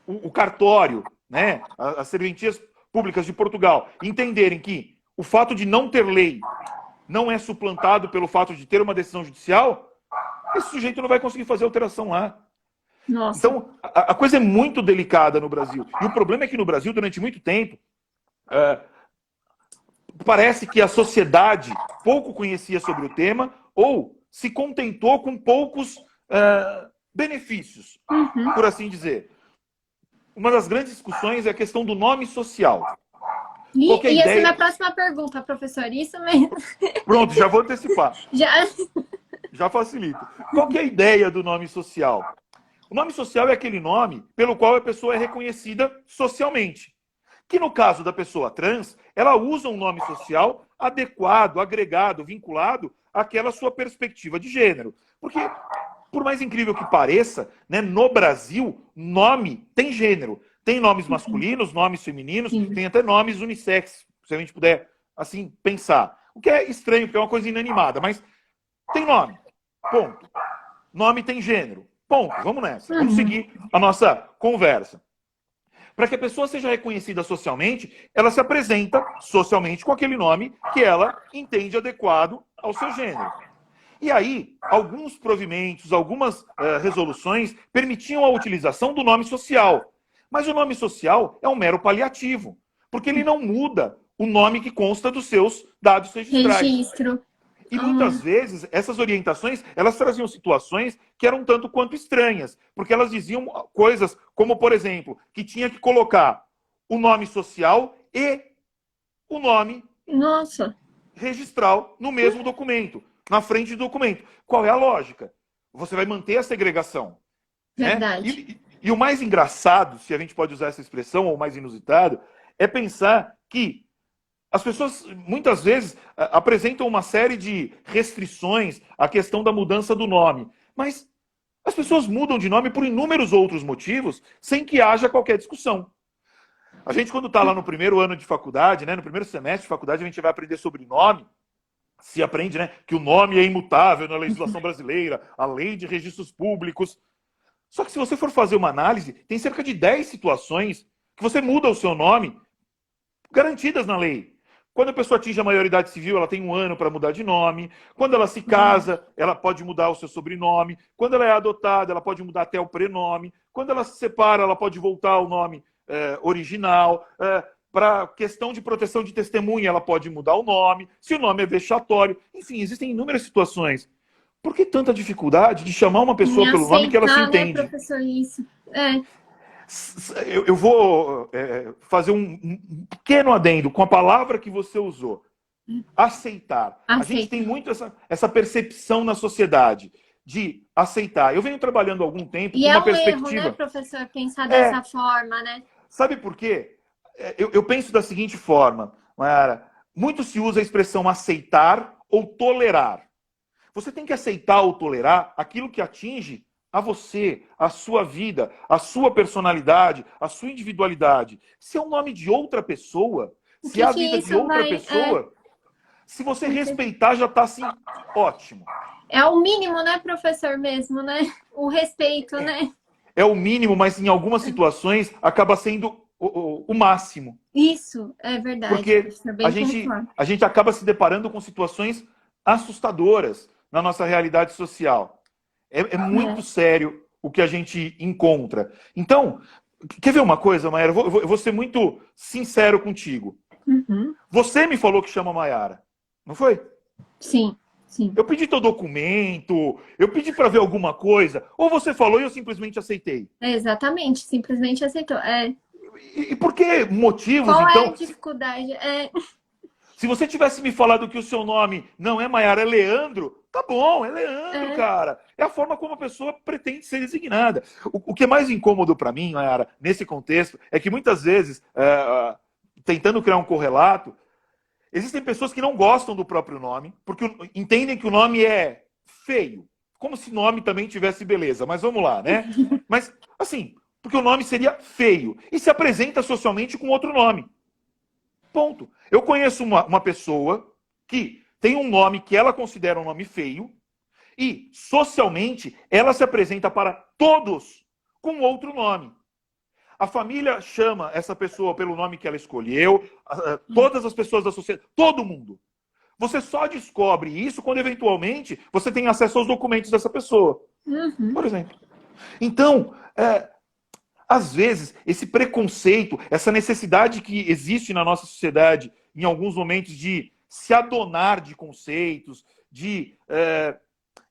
o cartório, né, as serventias públicas de Portugal entenderem que o fato de não ter lei não é suplantado pelo fato de ter uma decisão judicial, esse sujeito não vai conseguir fazer alteração lá. Nossa. Então, a coisa é muito delicada no Brasil. E o problema é que no Brasil, durante muito tempo, parece que a sociedade pouco conhecia sobre o tema ou se contentou com poucos benefícios, por assim dizer. Uma das grandes discussões é a questão do nome social. E essa é a minha próxima pergunta, professor. Isso mesmo. Pronto, já vou antecipar. Já facilita. Qual que é a ideia do nome social? O nome social é aquele nome pelo qual a pessoa é reconhecida socialmente. Que no caso da pessoa trans, ela usa um nome social adequado, agregado, vinculado àquela sua perspectiva de gênero. Porque, por mais incrível que pareça, né, no Brasil, nome tem gênero. Tem nomes masculinos, nomes femininos, tem até nomes unissex, se a gente puder, assim, pensar. O que é estranho, porque é uma coisa inanimada, mas tem nome. Ponto. Nome tem gênero. Ponto. Vamos nessa. Vamos seguir a nossa conversa. Para que a pessoa seja reconhecida socialmente, ela se apresenta socialmente com aquele nome que ela entende adequado ao seu gênero. E aí, alguns provimentos, algumas resoluções permitiam a utilização do nome social. Mas o nome social é um mero paliativo, porque ele não muda o nome que consta dos seus dados registrais. Registro. E muitas vezes, essas orientações, elas traziam situações que eram tanto quanto estranhas, porque elas diziam coisas como, por exemplo, que tinha que colocar o nome social e o nome registral no mesmo documento, na frente do documento. Qual é a lógica? Você vai manter a segregação. Verdade. Né? E o mais engraçado, se a gente pode usar essa expressão, ou o mais inusitado, é pensar que as pessoas, muitas vezes, apresentam uma série de restrições à questão da mudança do nome. Mas as pessoas mudam de nome por inúmeros outros motivos, sem que haja qualquer discussão. A gente, quando está lá no primeiro ano de faculdade, né, no primeiro semestre de faculdade, a gente vai aprender sobre nome. Se aprende, né, que o nome é imutável na legislação brasileira, a lei de registros públicos. Só que se você for fazer uma análise, tem cerca de 10 situações que você muda o seu nome garantidas na lei. Quando a pessoa atinge a maioridade civil, ela tem 1 ano para mudar de nome. Quando ela se casa, ela pode mudar o seu sobrenome. Quando ela é adotada, ela pode mudar até o prenome. Quando ela se separa, ela pode voltar ao nome original. Para questão de proteção de testemunha, ela pode mudar o nome. Se o nome é vexatório. Enfim, existem inúmeras situações. Por que tanta dificuldade de chamar uma pessoa pelo nome que ela se entende? Né, professor, isso. Eu vou fazer um pequeno adendo com a palavra que você usou. Aceitar. A gente tem muito essa percepção na sociedade de aceitar. Eu venho trabalhando há algum tempo com uma perspectiva... E é um erro, né, professor, pensar dessa forma, né? Sabe por quê? Eu penso da seguinte forma, Mayara. Muito se usa a expressão aceitar ou tolerar. Você tem que aceitar ou tolerar aquilo que atinge a você, a sua vida, a sua personalidade, a sua individualidade. Se é o nome de outra pessoa, se é a vida de outra pessoa, se você respeitar, já está assim, ótimo. É o mínimo, né, professor, mesmo, né? O respeito, né? É o mínimo, mas em algumas situações acaba sendo o máximo. Isso, é verdade. Porque a gente acaba se deparando com situações assustadoras na nossa realidade social. É muito sério o que a gente encontra. Então, quer ver uma coisa, Mayara? Eu vou ser muito sincero contigo. Você me falou que chama Mayara, não foi? Sim, sim. Eu pedi teu documento, eu pedi para ver alguma coisa, ou você falou e eu simplesmente aceitei? Exatamente, simplesmente aceitou. E por que motivos, Qual então? É a dificuldade? Se você tivesse me falado que o seu nome não é Mayara, é Leandro, tá bom, é Leandro, cara. É a forma como a pessoa pretende ser designada. O que é mais incômodo para mim, Mayara, nesse contexto, é que muitas vezes, tentando criar um correlato, existem pessoas que não gostam do próprio nome, porque entendem que o nome é feio. Como se nome também tivesse beleza, mas vamos lá, né? Mas, assim, porque o nome seria feio. E se apresenta socialmente com outro nome. Ponto. Eu conheço uma pessoa que tem um nome que ela considera um nome feio e, socialmente, ela se apresenta para todos com outro nome. A família chama essa pessoa pelo nome que ela escolheu, todas as pessoas da sociedade, todo mundo. Você só descobre isso quando, eventualmente, você tem acesso aos documentos dessa pessoa. Por exemplo. Então, às vezes, esse preconceito, essa necessidade que existe na nossa sociedade, em alguns momentos, de se adonar de conceitos, de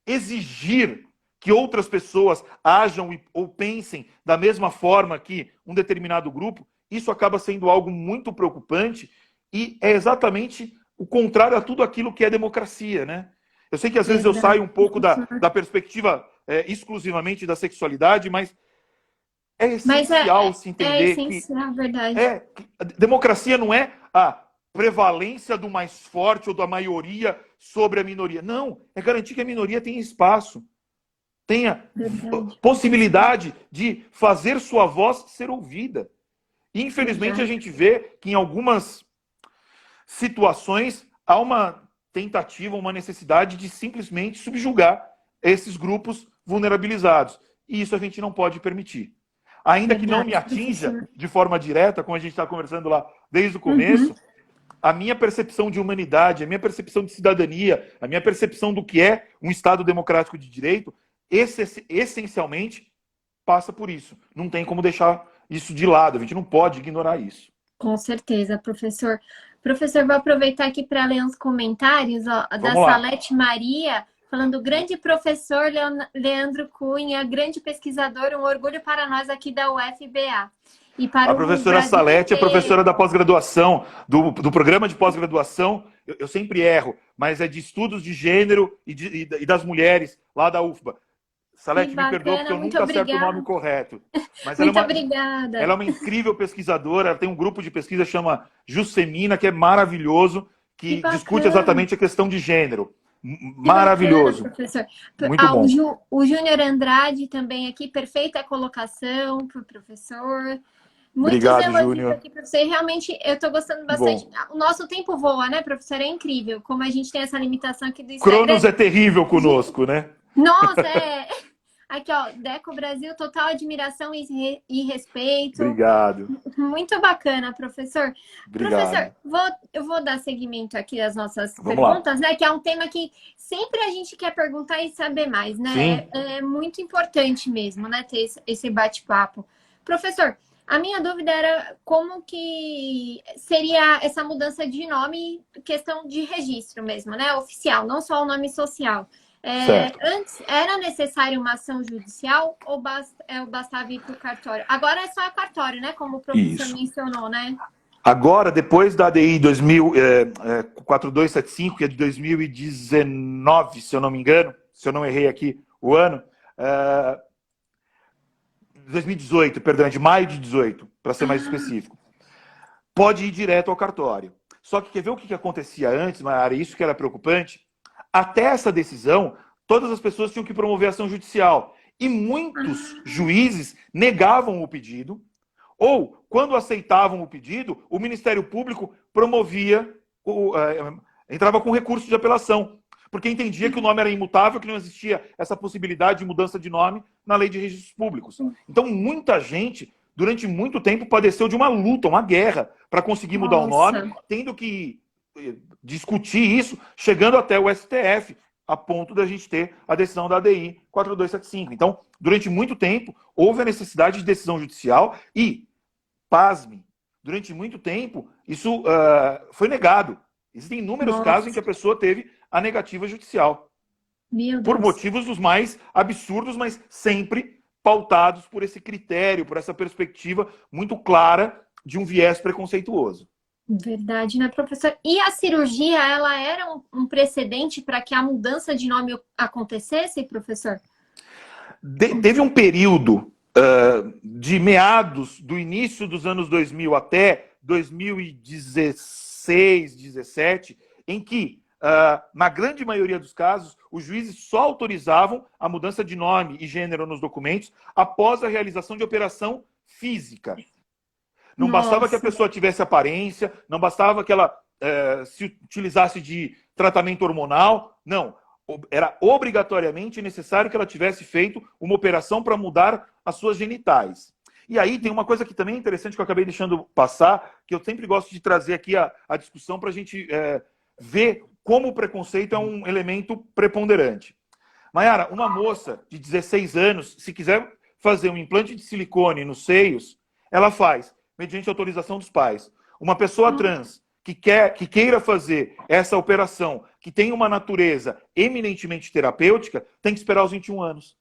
exigir que outras pessoas ajam ou pensem da mesma forma que um determinado grupo, isso acaba sendo algo muito preocupante e é exatamente o contrário a tudo aquilo que é democracia, né? Eu sei que às vezes eu saio um pouco da perspectiva exclusivamente da sexualidade, mas é essencial se entender verdade. Democracia não é a prevalência do mais forte ou da maioria sobre a minoria. Não, é garantir que a minoria tenha espaço, tenha possibilidade de fazer sua voz ser ouvida. E, infelizmente, a gente vê que em algumas situações há uma tentativa, uma necessidade de simplesmente subjugar esses grupos vulnerabilizados. E isso a gente não pode permitir. Ainda que não me atinja de forma direta, como a gente está conversando lá desde o começo, a minha percepção de humanidade, a minha percepção de cidadania, a minha percepção do que é um Estado democrático de direito, essencialmente passa por isso. Não tem como deixar isso de lado, a gente não pode ignorar isso. Com certeza, professor. Professor, vou aproveitar aqui para ler uns comentários da Salete Maria, falando, grande professor Leandro Cunha, grande pesquisador, um orgulho para nós aqui da UFBA. E para a professora Salete é professora da pós-graduação, do programa de pós-graduação, eu sempre erro, mas é de estudos de gênero e das mulheres lá da UFBA. Salete, me perdoa porque eu nunca acerto o nome correto. Mas muito obrigada. Ela é uma incrível pesquisadora, ela tem um grupo de pesquisa que chama Jussemina, que é maravilhoso, que discute exatamente a questão de gênero. Maravilhoso. Bacana, professor. Muito bom. O Júnior Andrade também aqui, perfeita colocação para o professor. Obrigado, Júnior. Aqui para você. Realmente, eu estou gostando bastante. Bom. O nosso tempo voa, né, professor? É incrível como a gente tem essa limitação aqui do Instagram. Cronos é terrível conosco, né? Nossa, Aqui, ó, Deco Brasil, total admiração e respeito. Obrigado, Muito bacana, professor. Professor, obrigado. eu vou dar seguimento aqui às nossas Vamos lá. perguntas, né? Que é um tema que sempre a gente quer perguntar e saber mais, né? Sim, É muito importante mesmo, né? Ter esse bate-papo. Professor, a minha dúvida era como que seria essa mudança de nome, questão de registro mesmo, né? Oficial, não só o nome social. certo. Antes era necessário uma ação judicial ou bastava ir para o cartório? Agora é só cartório, né? Como o professor Isso. mencionou, né? Agora, depois da ADI 4275, que é de 2019, se eu não me engano, se eu não errei aqui o ano, 2018, perdão, de maio de 18, para ser mais Ah, específico, pode ir direto ao cartório. Só que quer ver o que acontecia antes, Mayara? Isso que era preocupante. Até essa decisão, todas as pessoas tinham que promover ação judicial. E muitos ah, juízes negavam o pedido, ou, quando aceitavam o pedido, o Ministério Público promovia, entrava com recurso de apelação, porque entendia que o nome era imutável, que não existia essa possibilidade de mudança de nome na lei de registros públicos. Então, muita gente, durante muito tempo, padeceu de uma luta, uma guerra, para conseguir mudar o nome, nossa, tendo que discutir isso, chegando até o STF, a ponto da gente ter a decisão da ADI 4275. Então, durante muito tempo, houve a necessidade de decisão judicial e, pasme, durante muito tempo, isso foi negado. Existem inúmeros casos em que nossa, a pessoa teve a negativa judicial, meu por Deus. motivos dos mais absurdos, mas sempre pautados por esse critério, por essa perspectiva muito clara de um viés preconceituoso. Verdade, né, professor? E a cirurgia, ela era um precedente para que a mudança de nome acontecesse, professor? Teve um período de meados do início dos anos 2000 até 2016, 17, em que, na grande maioria dos casos, os juízes só autorizavam a mudança de nome e gênero nos documentos após a realização de operação física. Não bastava que a Nossa, pessoa tivesse aparência, não bastava que ela se utilizasse de tratamento hormonal, não. Era obrigatoriamente necessário que ela tivesse feito uma operação para mudar as suas genitais. E aí tem uma coisa que também é interessante que eu acabei deixando passar, que eu sempre gosto de trazer aqui a discussão para a gente ver como o preconceito é um elemento preponderante. Mayara, uma moça de 16 anos, se quiser fazer um implante de silicone nos seios, ela faz, mediante autorização dos pais. Uma pessoa trans que queira fazer essa operação, que tem uma natureza eminentemente terapêutica, tem que esperar os 21 anos.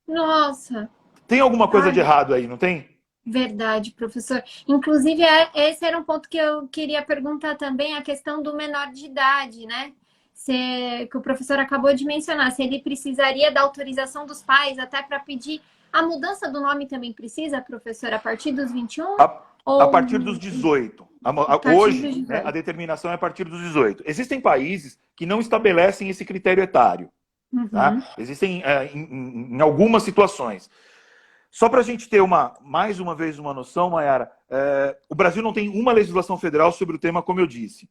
nossa. Tem alguma coisa de Ai, errado aí, não tem? verdade, professor. Inclusive, esse era um ponto que eu queria perguntar também, a questão do menor de idade, né? Que o professor acabou de mencionar, se ele precisaria da autorização dos pais até para pedir a mudança do nome também precisa, professor, a partir dos 21 A, a ou partir dos 18. a partir dos Hoje, né, a 18? determinação é a partir dos 18. Existem países que não estabelecem esse critério etário. Tá? Uhum. Existem em algumas situações. Só para a gente ter mais uma vez uma noção, Mayara, o Brasil não tem uma legislação federal sobre o tema, como eu disse.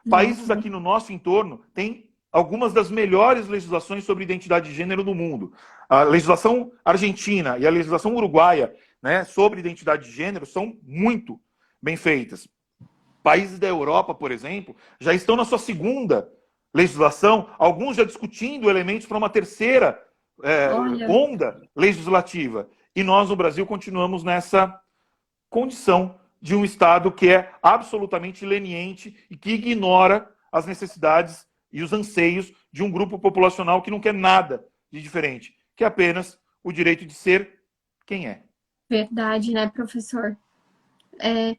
Países Nossa. aqui no nosso entorno têm algumas das melhores legislações sobre identidade de gênero do mundo. A legislação argentina e a legislação uruguaia, né, sobre identidade de gênero são muito bem feitas. Países da Europa, por exemplo, já estão na sua segunda legislação, alguns já discutindo elementos para uma terceira Olha, onda legislativa. E nós, no Brasil, continuamos nessa condição de um Estado que é absolutamente leniente e que ignora as necessidades e os anseios de um grupo populacional que não quer nada de diferente, que é apenas o direito de ser quem é. verdade, né, professor? É,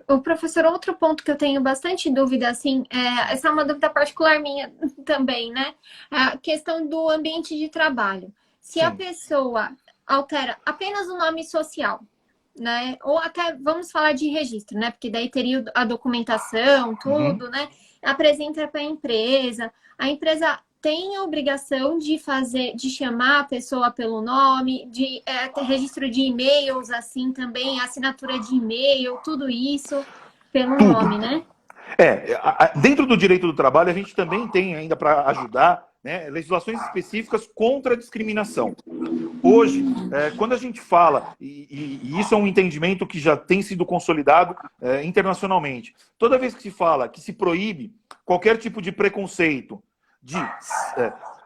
o professor, outro ponto que eu tenho bastante dúvida, assim, essa é uma dúvida particular minha também, né? A questão do ambiente de trabalho. Se a Sim. pessoa altera apenas o nome social, né? Ou até vamos falar de registro, né? Porque daí teria a documentação, Uhum. tudo, né? Apresenta para a empresa tem a obrigação de fazer, de chamar a pessoa pelo nome, de ter registro de e-mails, assim também, assinatura de e-mail, tudo isso pelo Tudo. nome, né? Dentro do direito do trabalho, a gente também tem ainda para ajudar né, legislações específicas contra a discriminação. Hoje, quando a gente fala, e isso é um entendimento que já tem sido consolidado internacionalmente, toda vez que se fala que se proíbe qualquer tipo de preconceito de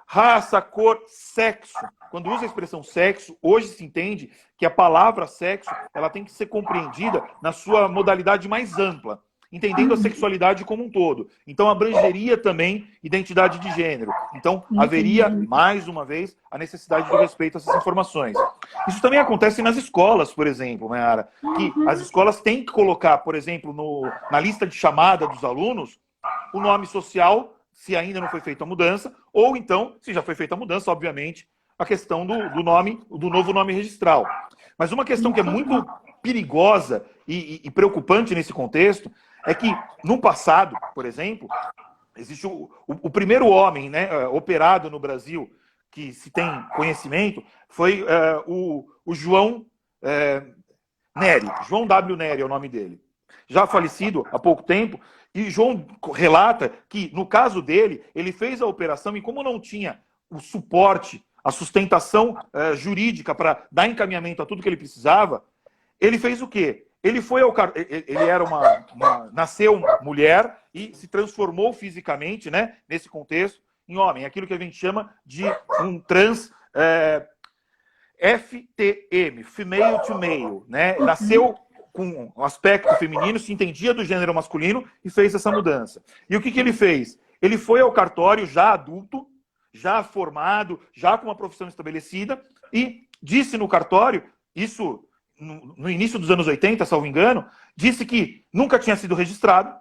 raça, cor, sexo, quando usa a expressão sexo, hoje se entende que a palavra sexo ela tem que ser compreendida na sua modalidade mais ampla, entendendo a sexualidade como um todo. Então, abrangeria também identidade de gênero. Então, haveria, mais uma vez, a necessidade do respeito a essas informações. Isso também acontece nas escolas, por exemplo, Mayara, que as escolas têm que colocar, por exemplo, na lista de chamada dos alunos, o nome social, se ainda não foi feita a mudança, ou então, se já foi feita a mudança, obviamente, a questão do novo nome registral. Mas uma questão que é muito perigosa e preocupante nesse contexto é que, no passado, por exemplo, existe o primeiro homem, né, operado no Brasil, que se tem conhecimento, foi o João Nery. João W. Nery é o nome dele. Já falecido há pouco tempo, e João relata que, no caso dele, ele fez a operação e como não tinha o suporte, a sustentação jurídica para dar encaminhamento a tudo que ele precisava, ele fez o quê? Ele foi ele era nasceu mulher e se transformou fisicamente, né, nesse contexto, em homem. Aquilo que a gente chama de um trans FTM, female to male, né? Nasceu com um aspecto feminino, se entendia do gênero masculino e fez essa mudança. E o que ele fez? Ele foi ao cartório já adulto, já formado, já com uma profissão estabelecida e disse no cartório, isso no início dos anos 80, salvo engano, disse que nunca tinha sido registrado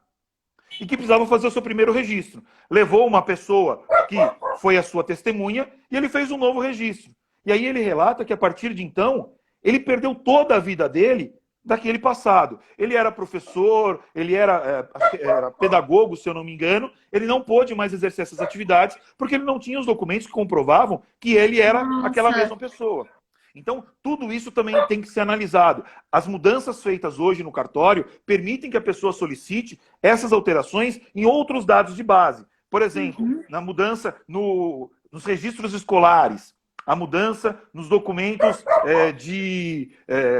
e que precisava fazer o seu primeiro registro. Levou uma pessoa que foi a sua testemunha e ele fez um novo registro. E aí ele relata que a partir de então, ele perdeu toda a vida dele daquele passado. Ele era professor, ele era pedagogo, se eu não me engano, ele não pôde mais exercer essas atividades porque ele não tinha os documentos que comprovavam que ele era aquela mesma pessoa. Então, tudo isso também tem que ser analisado. As mudanças feitas hoje no cartório permitem que a pessoa solicite essas alterações em outros dados de base. Por exemplo, na mudança nos registros escolares, a mudança nos documentos de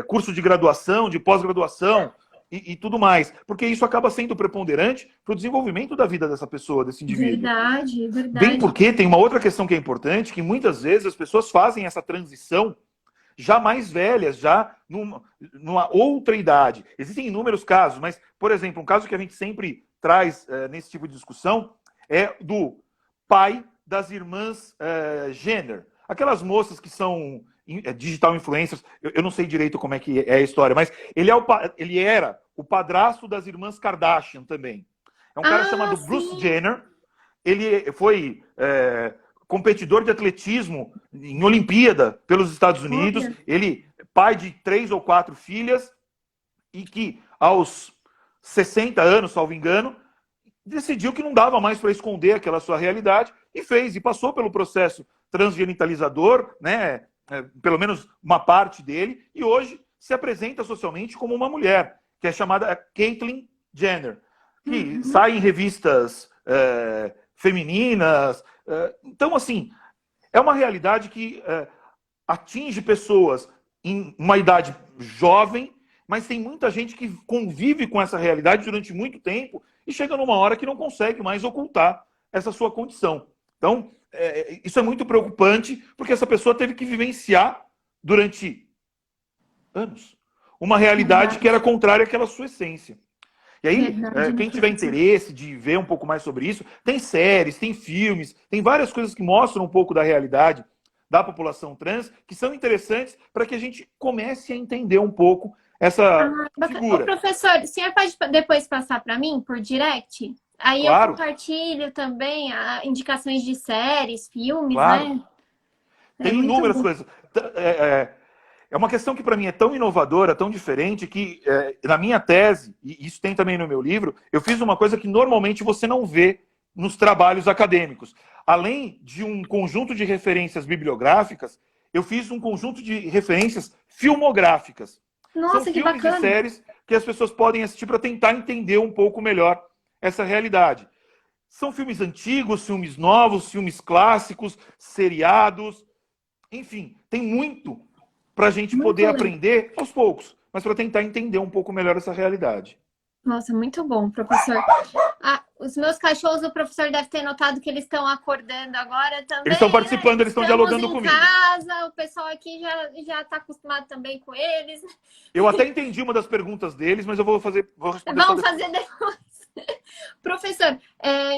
curso de graduação, de pós-graduação e tudo mais. Porque isso acaba sendo preponderante para o desenvolvimento da vida dessa pessoa, desse indivíduo. Verdade, verdade. Bem porque tem uma outra questão que é importante, que muitas vezes as pessoas fazem essa transição já mais velhas, já numa outra idade. Existem inúmeros casos, mas, por exemplo, um caso que a gente sempre traz nesse tipo de discussão é do pai das irmãs Jenner. Aquelas moças que são digital influencers, eu não sei direito como é que é a história, mas ele era o padrasto das irmãs Kardashian também. É um cara chamado Bruce Jenner. Ele foi competidor de atletismo em Olimpíada pelos Estados Unidos. Ele, pai de 3 ou 4 filhas, e que aos 60 anos, salvo engano, decidiu que não dava mais para esconder aquela sua realidade e passou pelo processo transgenitalizador, né? Pelo menos uma parte dele, e hoje se apresenta socialmente como uma mulher, que é chamada Caitlyn Jenner, que sai em revistas femininas. Então, assim, é uma realidade que atinge pessoas em uma idade jovem, mas tem muita gente que convive com essa realidade durante muito tempo e chega numa hora que não consegue mais ocultar essa sua condição. Então, isso é muito preocupante, porque essa pessoa teve que vivenciar durante anos uma realidade que era contrária àquela sua essência. E aí, quem tiver interesse de ver um pouco mais sobre isso, tem séries, tem filmes, tem várias coisas que mostram um pouco da realidade da população trans, que são interessantes para que a gente comece a entender um pouco essa figura. Ô, professor, o senhor pode depois passar para mim, por direct? Aí claro. Eu compartilho também indicações de séries, filmes, claro. né? Tem inúmeras coisas. É uma questão que para mim é tão inovadora, tão diferente, que na minha tese, e isso tem também no meu livro, eu fiz uma coisa que normalmente você não vê nos trabalhos acadêmicos. Além de um conjunto de referências bibliográficas, eu fiz um conjunto de referências filmográficas. Nossa, São que filmes bacana. e séries que as pessoas podem assistir para tentar entender um pouco melhor essa realidade. São filmes antigos, filmes novos, filmes clássicos, seriados, enfim, tem muito para a gente poder aprender aos poucos, mas para tentar entender um pouco melhor essa realidade. Nossa, muito bom, professor. Os meus cachorros, o professor deve ter notado que eles estão acordando agora também. Eles estão participando, né? Eles estão dialogando comigo. Casa, o pessoal aqui já está acostumado também com eles. Eu até entendi uma das perguntas deles, mas eu vou responder. Vamos fazer depois. Professor,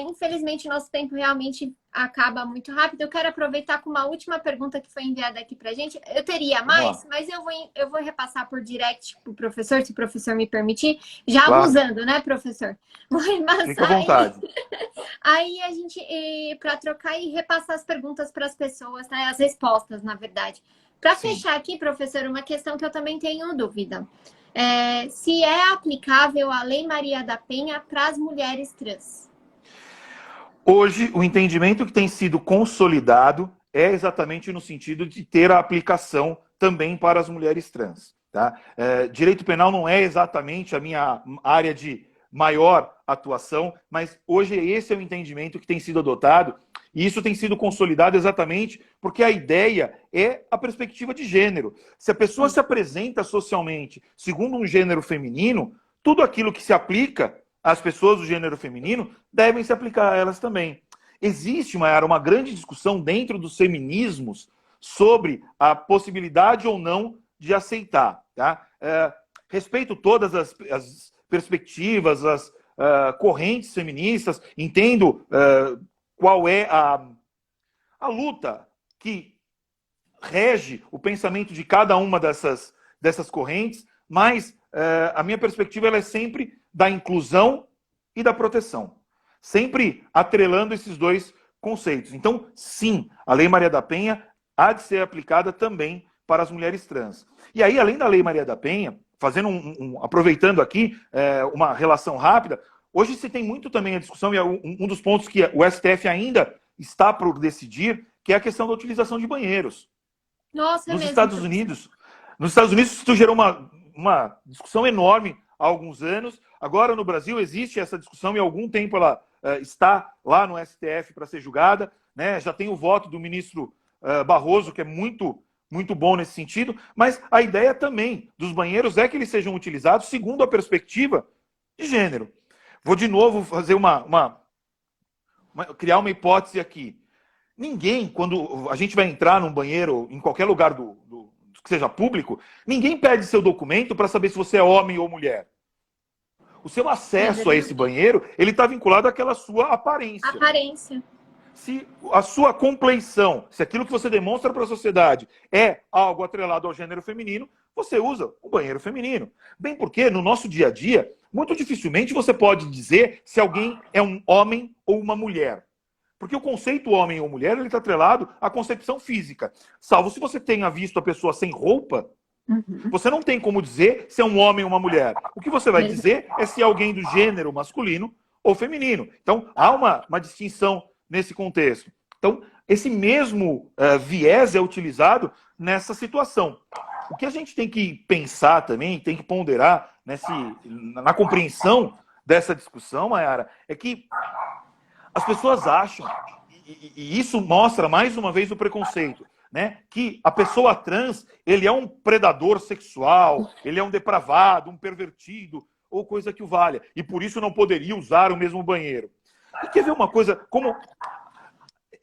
infelizmente nosso tempo realmente acaba muito rápido. Eu quero aproveitar com uma última pergunta que foi enviada aqui pra gente. Eu teria mais, mas eu vou repassar por direct pro professor, se o professor me permitir. Já claro. Abusando, né, professor? Vou repassar. Fica à vontade. Aí a gente, para trocar e repassar as perguntas para as pessoas, né? As respostas, na verdade. Para fechar aqui, professor, uma questão que eu também tenho dúvida. Se é aplicável a Lei Maria da Penha para as mulheres trans. Hoje, o entendimento que tem sido consolidado é exatamente no sentido de ter a aplicação também para as mulheres trans. Tá? Direito penal não é exatamente a minha área de maior atuação, mas hoje esse é o entendimento que tem sido adotado e isso tem sido consolidado exatamente porque a ideia é a perspectiva de gênero. Se a pessoa se apresenta socialmente segundo um gênero feminino, tudo aquilo que se aplica às pessoas do gênero feminino devem se aplicar a elas também. Existe, Mayara, uma grande discussão dentro dos feminismos sobre a possibilidade ou não de aceitar. Tá? Respeito todas as perspectivas, as correntes feministas, entendo qual é a luta que rege o pensamento de cada uma dessas correntes, mas a minha perspectiva ela é sempre da inclusão e da proteção, sempre atrelando esses dois conceitos. Então, sim, a Lei Maria da Penha há de ser aplicada também para as mulheres trans. E aí, além da Lei Maria da Penha, fazendo aproveitando aqui uma relação rápida, hoje se tem muito também a discussão, e é um dos pontos que o STF ainda está por decidir, que é a questão da utilização de banheiros. Nossa, nos Estados Unidos, isso gerou uma discussão enorme há alguns anos. Agora, no Brasil, existe essa discussão e há algum tempo ela está lá no STF para ser julgada. Né? Já tem o voto do ministro Barroso, que é muito bom nesse sentido, mas a ideia também dos banheiros é que eles sejam utilizados segundo a perspectiva de gênero. Vou de novo fazer criar uma hipótese aqui. Ninguém, quando a gente vai entrar num banheiro, em qualquer lugar que seja público, ninguém pede seu documento para saber se você é homem ou mulher. O seu acesso a esse banheiro, ele está vinculado àquela sua aparência. Se a sua compleição, se aquilo que você demonstra para a sociedade é algo atrelado ao gênero feminino, você usa o banheiro feminino. Bem porque no nosso dia a dia, muito dificilmente você pode dizer se alguém é um homem ou uma mulher. Porque o conceito homem ou mulher está atrelado à concepção física. Salvo se você tenha visto a pessoa sem roupa, você não tem como dizer se é um homem ou uma mulher. O que você vai dizer é se é alguém do gênero masculino ou feminino. Então, há uma distinção nesse contexto. Então, esse mesmo viés é utilizado nessa situação. O que a gente tem que pensar também, tem que ponderar na compreensão dessa discussão, Mayara, é que as pessoas acham, e isso mostra mais uma vez o preconceito, né? Que a pessoa trans, ele é um predador sexual, ele é um depravado, um pervertido, ou coisa que o valha, e por isso não poderia usar o mesmo banheiro. E quer ver uma coisa, como...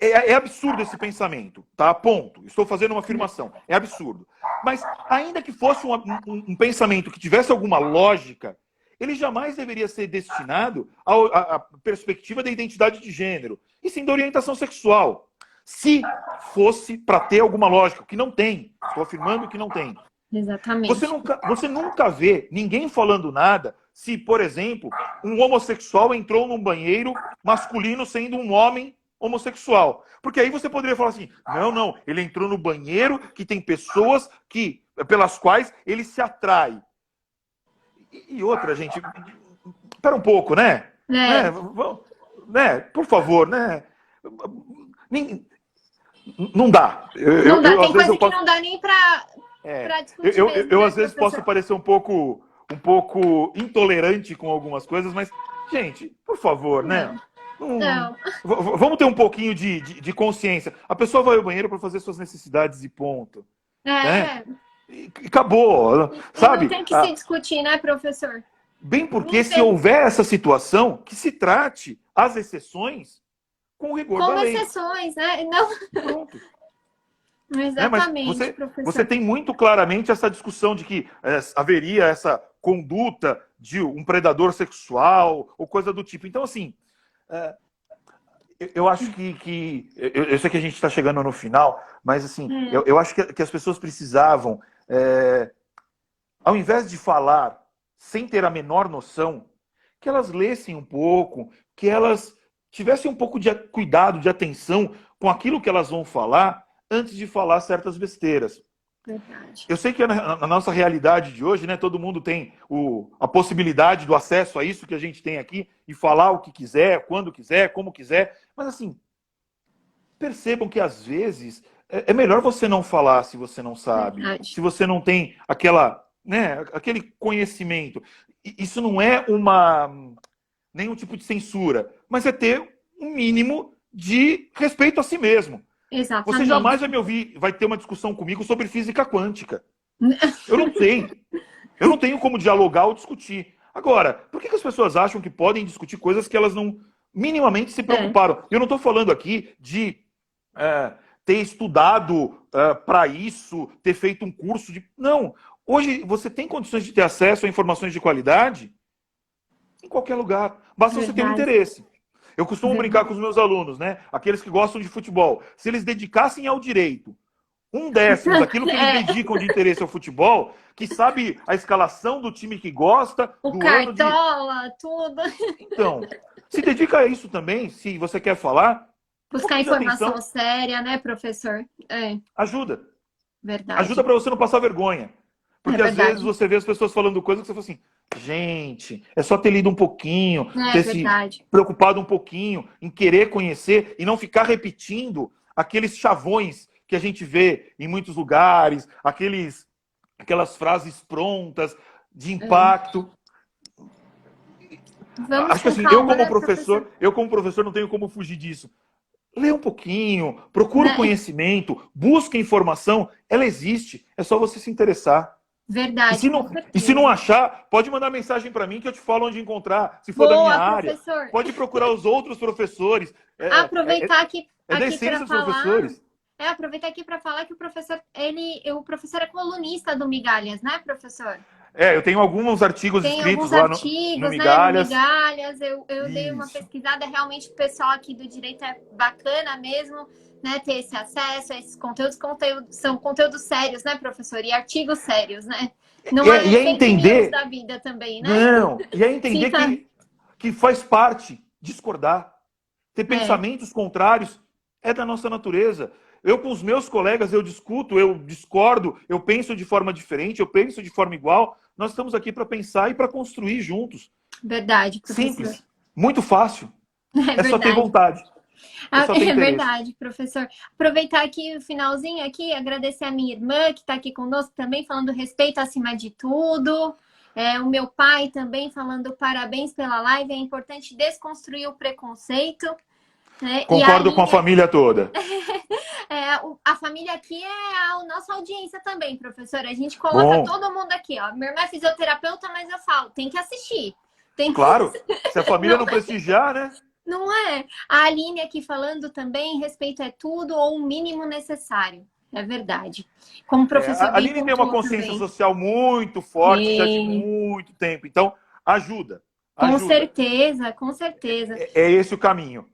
É absurdo esse pensamento, tá? Ponto. Estou fazendo uma afirmação. É absurdo. Mas, ainda que fosse um pensamento que tivesse alguma lógica, ele jamais deveria ser destinado à perspectiva da identidade de gênero, e sim da orientação sexual. Se fosse para ter alguma lógica, que não tem. Estou afirmando que não tem. Exatamente. Você nunca vê ninguém falando nada se, por exemplo, um homossexual entrou num banheiro masculino sendo um homem homossexual. Porque aí você poderia falar assim, não, ele entrou no banheiro que tem pessoas pelas quais ele se atrai. E outra, gente, espera um pouco, né? Por favor, né? Não dá. Não dá, tem coisa que não dá nem para discutir. Eu às vezes posso parecer um pouco intolerante com algumas coisas, mas, gente, por favor, né? Não. Vamos ter um pouquinho de consciência. A pessoa vai ao banheiro para fazer suas necessidades e ponto. Né? É. E acabou, E não sabe? tem que se discutir, né, professor? Bem porque Não se tem. houver essa situação, que se trate as exceções com o rigor da Como lei. exceções, né? Não. E pronto. Né? Mas Exatamente, você professor. tem muito claramente essa discussão de que haveria essa conduta de um predador sexual ou coisa do tipo. Então, assim, eu acho eu sei que a gente está chegando no final, mas assim, eu acho que as pessoas precisavam, ao invés de falar sem ter a menor noção, que elas lessem um pouco, que elas tivessem um pouco de cuidado, de atenção com aquilo que elas vão falar antes de falar certas besteiras. Verdade. Eu sei que na nossa realidade de hoje, né, todo mundo tem a possibilidade do acesso a isso que a gente tem aqui e falar o que quiser, quando quiser, como quiser. Mas assim, percebam que às vezes é melhor você não falar se você não sabe, Verdade. se você não tem aquele conhecimento. Isso não é nenhum tipo de censura, mas é ter um mínimo de respeito a si mesmo. Exatamente. Você jamais vai ter uma discussão comigo sobre física quântica. Eu não sei. Eu não tenho como dialogar ou discutir. Agora, por que as pessoas acham que podem discutir coisas que elas não minimamente se preocuparam? Eu não estou falando aqui de ter estudado para isso, ter feito um curso de... Não. Hoje você tem condições de ter acesso a informações de qualidade em qualquer lugar. Basta você ter um interesse. Eu costumo brincar com os meus alunos, né? Aqueles que gostam de futebol. Se eles dedicassem ao direito 1/10 daquilo que eles dedicam de interesse ao futebol, que sabe a escalação do time que gosta, o cartola, tudo. Então, se dedica a isso também, se você quer falar. Buscar informação séria, né, professor? Ajuda. Verdade. Ajuda para você não passar vergonha. Porque às vezes você vê as pessoas falando coisas que você fala assim, gente, é só ter lido um pouquinho, ter se preocupado um pouquinho em querer conhecer e não ficar repetindo aqueles chavões que a gente vê em muitos lugares, aquelas frases prontas, de impacto. Acho que assim, eu como professor não tenho como fugir disso. Lê um pouquinho, procura conhecimento, busca informação, ela existe, é só você se interessar. Verdade. E se não achar, pode mandar mensagem para mim que eu te falo onde encontrar. Se for da minha área, pode procurar os outros professores. Aproveitar aqui da essência dos falar, professores. Aproveitar aqui para falar que o professor é colunista do Migalhas, né, professor? Eu tenho alguns artigos escritos lá no Migalhas. Né, no Migalhas. Eu dei uma pesquisada, realmente o pessoal aqui do direito é bacana mesmo, né, ter esse acesso a esses conteúdos. São conteúdos sérios, né, professor? E artigos sérios, né? Não é entender da vida também, né? Não, e é entender que faz parte discordar. Ter pensamentos contrários é da nossa natureza. Eu com os meus colegas, eu discuto, eu discordo, eu penso de forma diferente, eu penso de forma igual. Nós estamos aqui para pensar e para construir juntos. Verdade, professor. Simples, muito fácil. É só ter vontade. É verdade, professor. Aproveitar aqui o finalzinho aqui, agradecer a minha irmã que está aqui conosco também, falando respeito acima de tudo. O meu pai também falando parabéns pela live. É importante desconstruir o preconceito. Né? Concordo com a família toda. A família aqui é a nossa audiência também, professora. A gente coloca todo mundo aqui, ó. Minha irmã é fisioterapeuta, mas eu falo, tem que assistir. Claro, se a família não prestigiar, né? Não é? A Aline aqui falando também, respeito é tudo ou o mínimo necessário. É verdade. Como professor a Aline tem uma consciência social muito forte já de muito tempo. Então, ajuda. Com certeza, com certeza. É esse o caminho.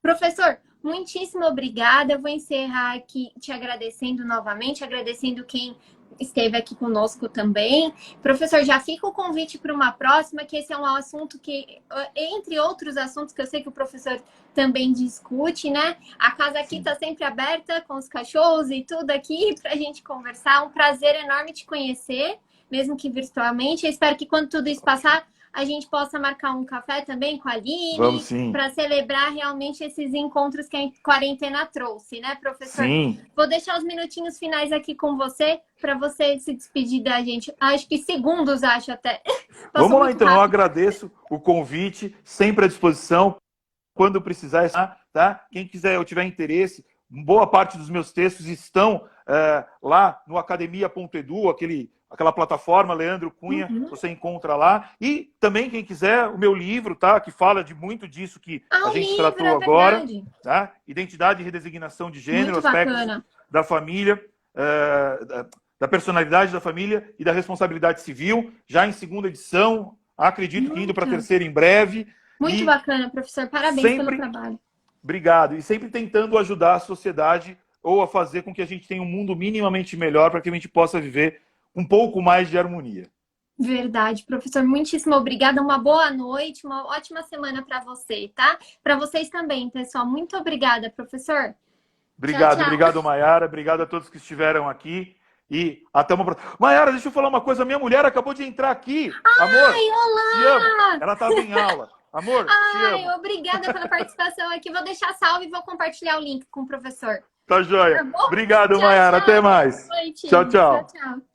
Professor, muitíssimo obrigada. Eu vou encerrar aqui te agradecendo novamente, agradecendo quem esteve aqui conosco também. Professor, já fica o convite para uma próxima, que esse é um assunto que, entre outros assuntos que eu sei que o professor também discute, né? A casa aqui está sempre aberta com os cachorros e tudo aqui para a gente conversar. Um prazer enorme te conhecer, mesmo que virtualmente. Eu espero que quando tudo isso passar, a gente possa marcar um café também com a Aline, para celebrar realmente esses encontros que a quarentena trouxe, né, professor? Sim. Vou deixar os minutinhos finais aqui com você, para você se despedir da gente. Acho que segundos, acho até. Vamos lá, então. Rápido. Eu agradeço o convite, sempre à disposição. quando precisar, tá? Quem quiser ou tiver interesse, boa parte dos meus textos estão lá no academia.edu, aquela plataforma, Leandro Cunha, você encontra lá. E também, quem quiser, o meu livro, tá? Que fala de muito disso que a gente tratou agora. Tá? Identidade e redesignação de gênero, muito aspectos bacana. Da família, da personalidade da família e da responsabilidade civil, já em segunda edição, acredito que indo para a terceira em breve. Muito bacana, professor. Parabéns pelo trabalho. Obrigado. E sempre tentando ajudar a sociedade ou a fazer com que a gente tenha um mundo minimamente melhor para que a gente possa viver um pouco mais de harmonia. Verdade, professor. Muitíssimo obrigada. Uma boa noite, uma ótima semana para você, tá? Para vocês também, pessoal. Muito obrigada, professor. Obrigado, tchau, tchau. Obrigado, Mayara. Obrigado a todos que estiveram aqui. E até uma próxima. Mayara, deixa eu falar uma coisa. Minha mulher acabou de entrar aqui. Amor, olá! te amo. Ela estava em aula. Amor, te amo. Obrigada pela participação aqui. Vou deixar salvo e vou compartilhar o link com o professor. Tá joia. Tá bom? Obrigado, Tchau, Mayara. tchau. Até mais. Boa noite. Tchau, tchau. Tchau, tchau.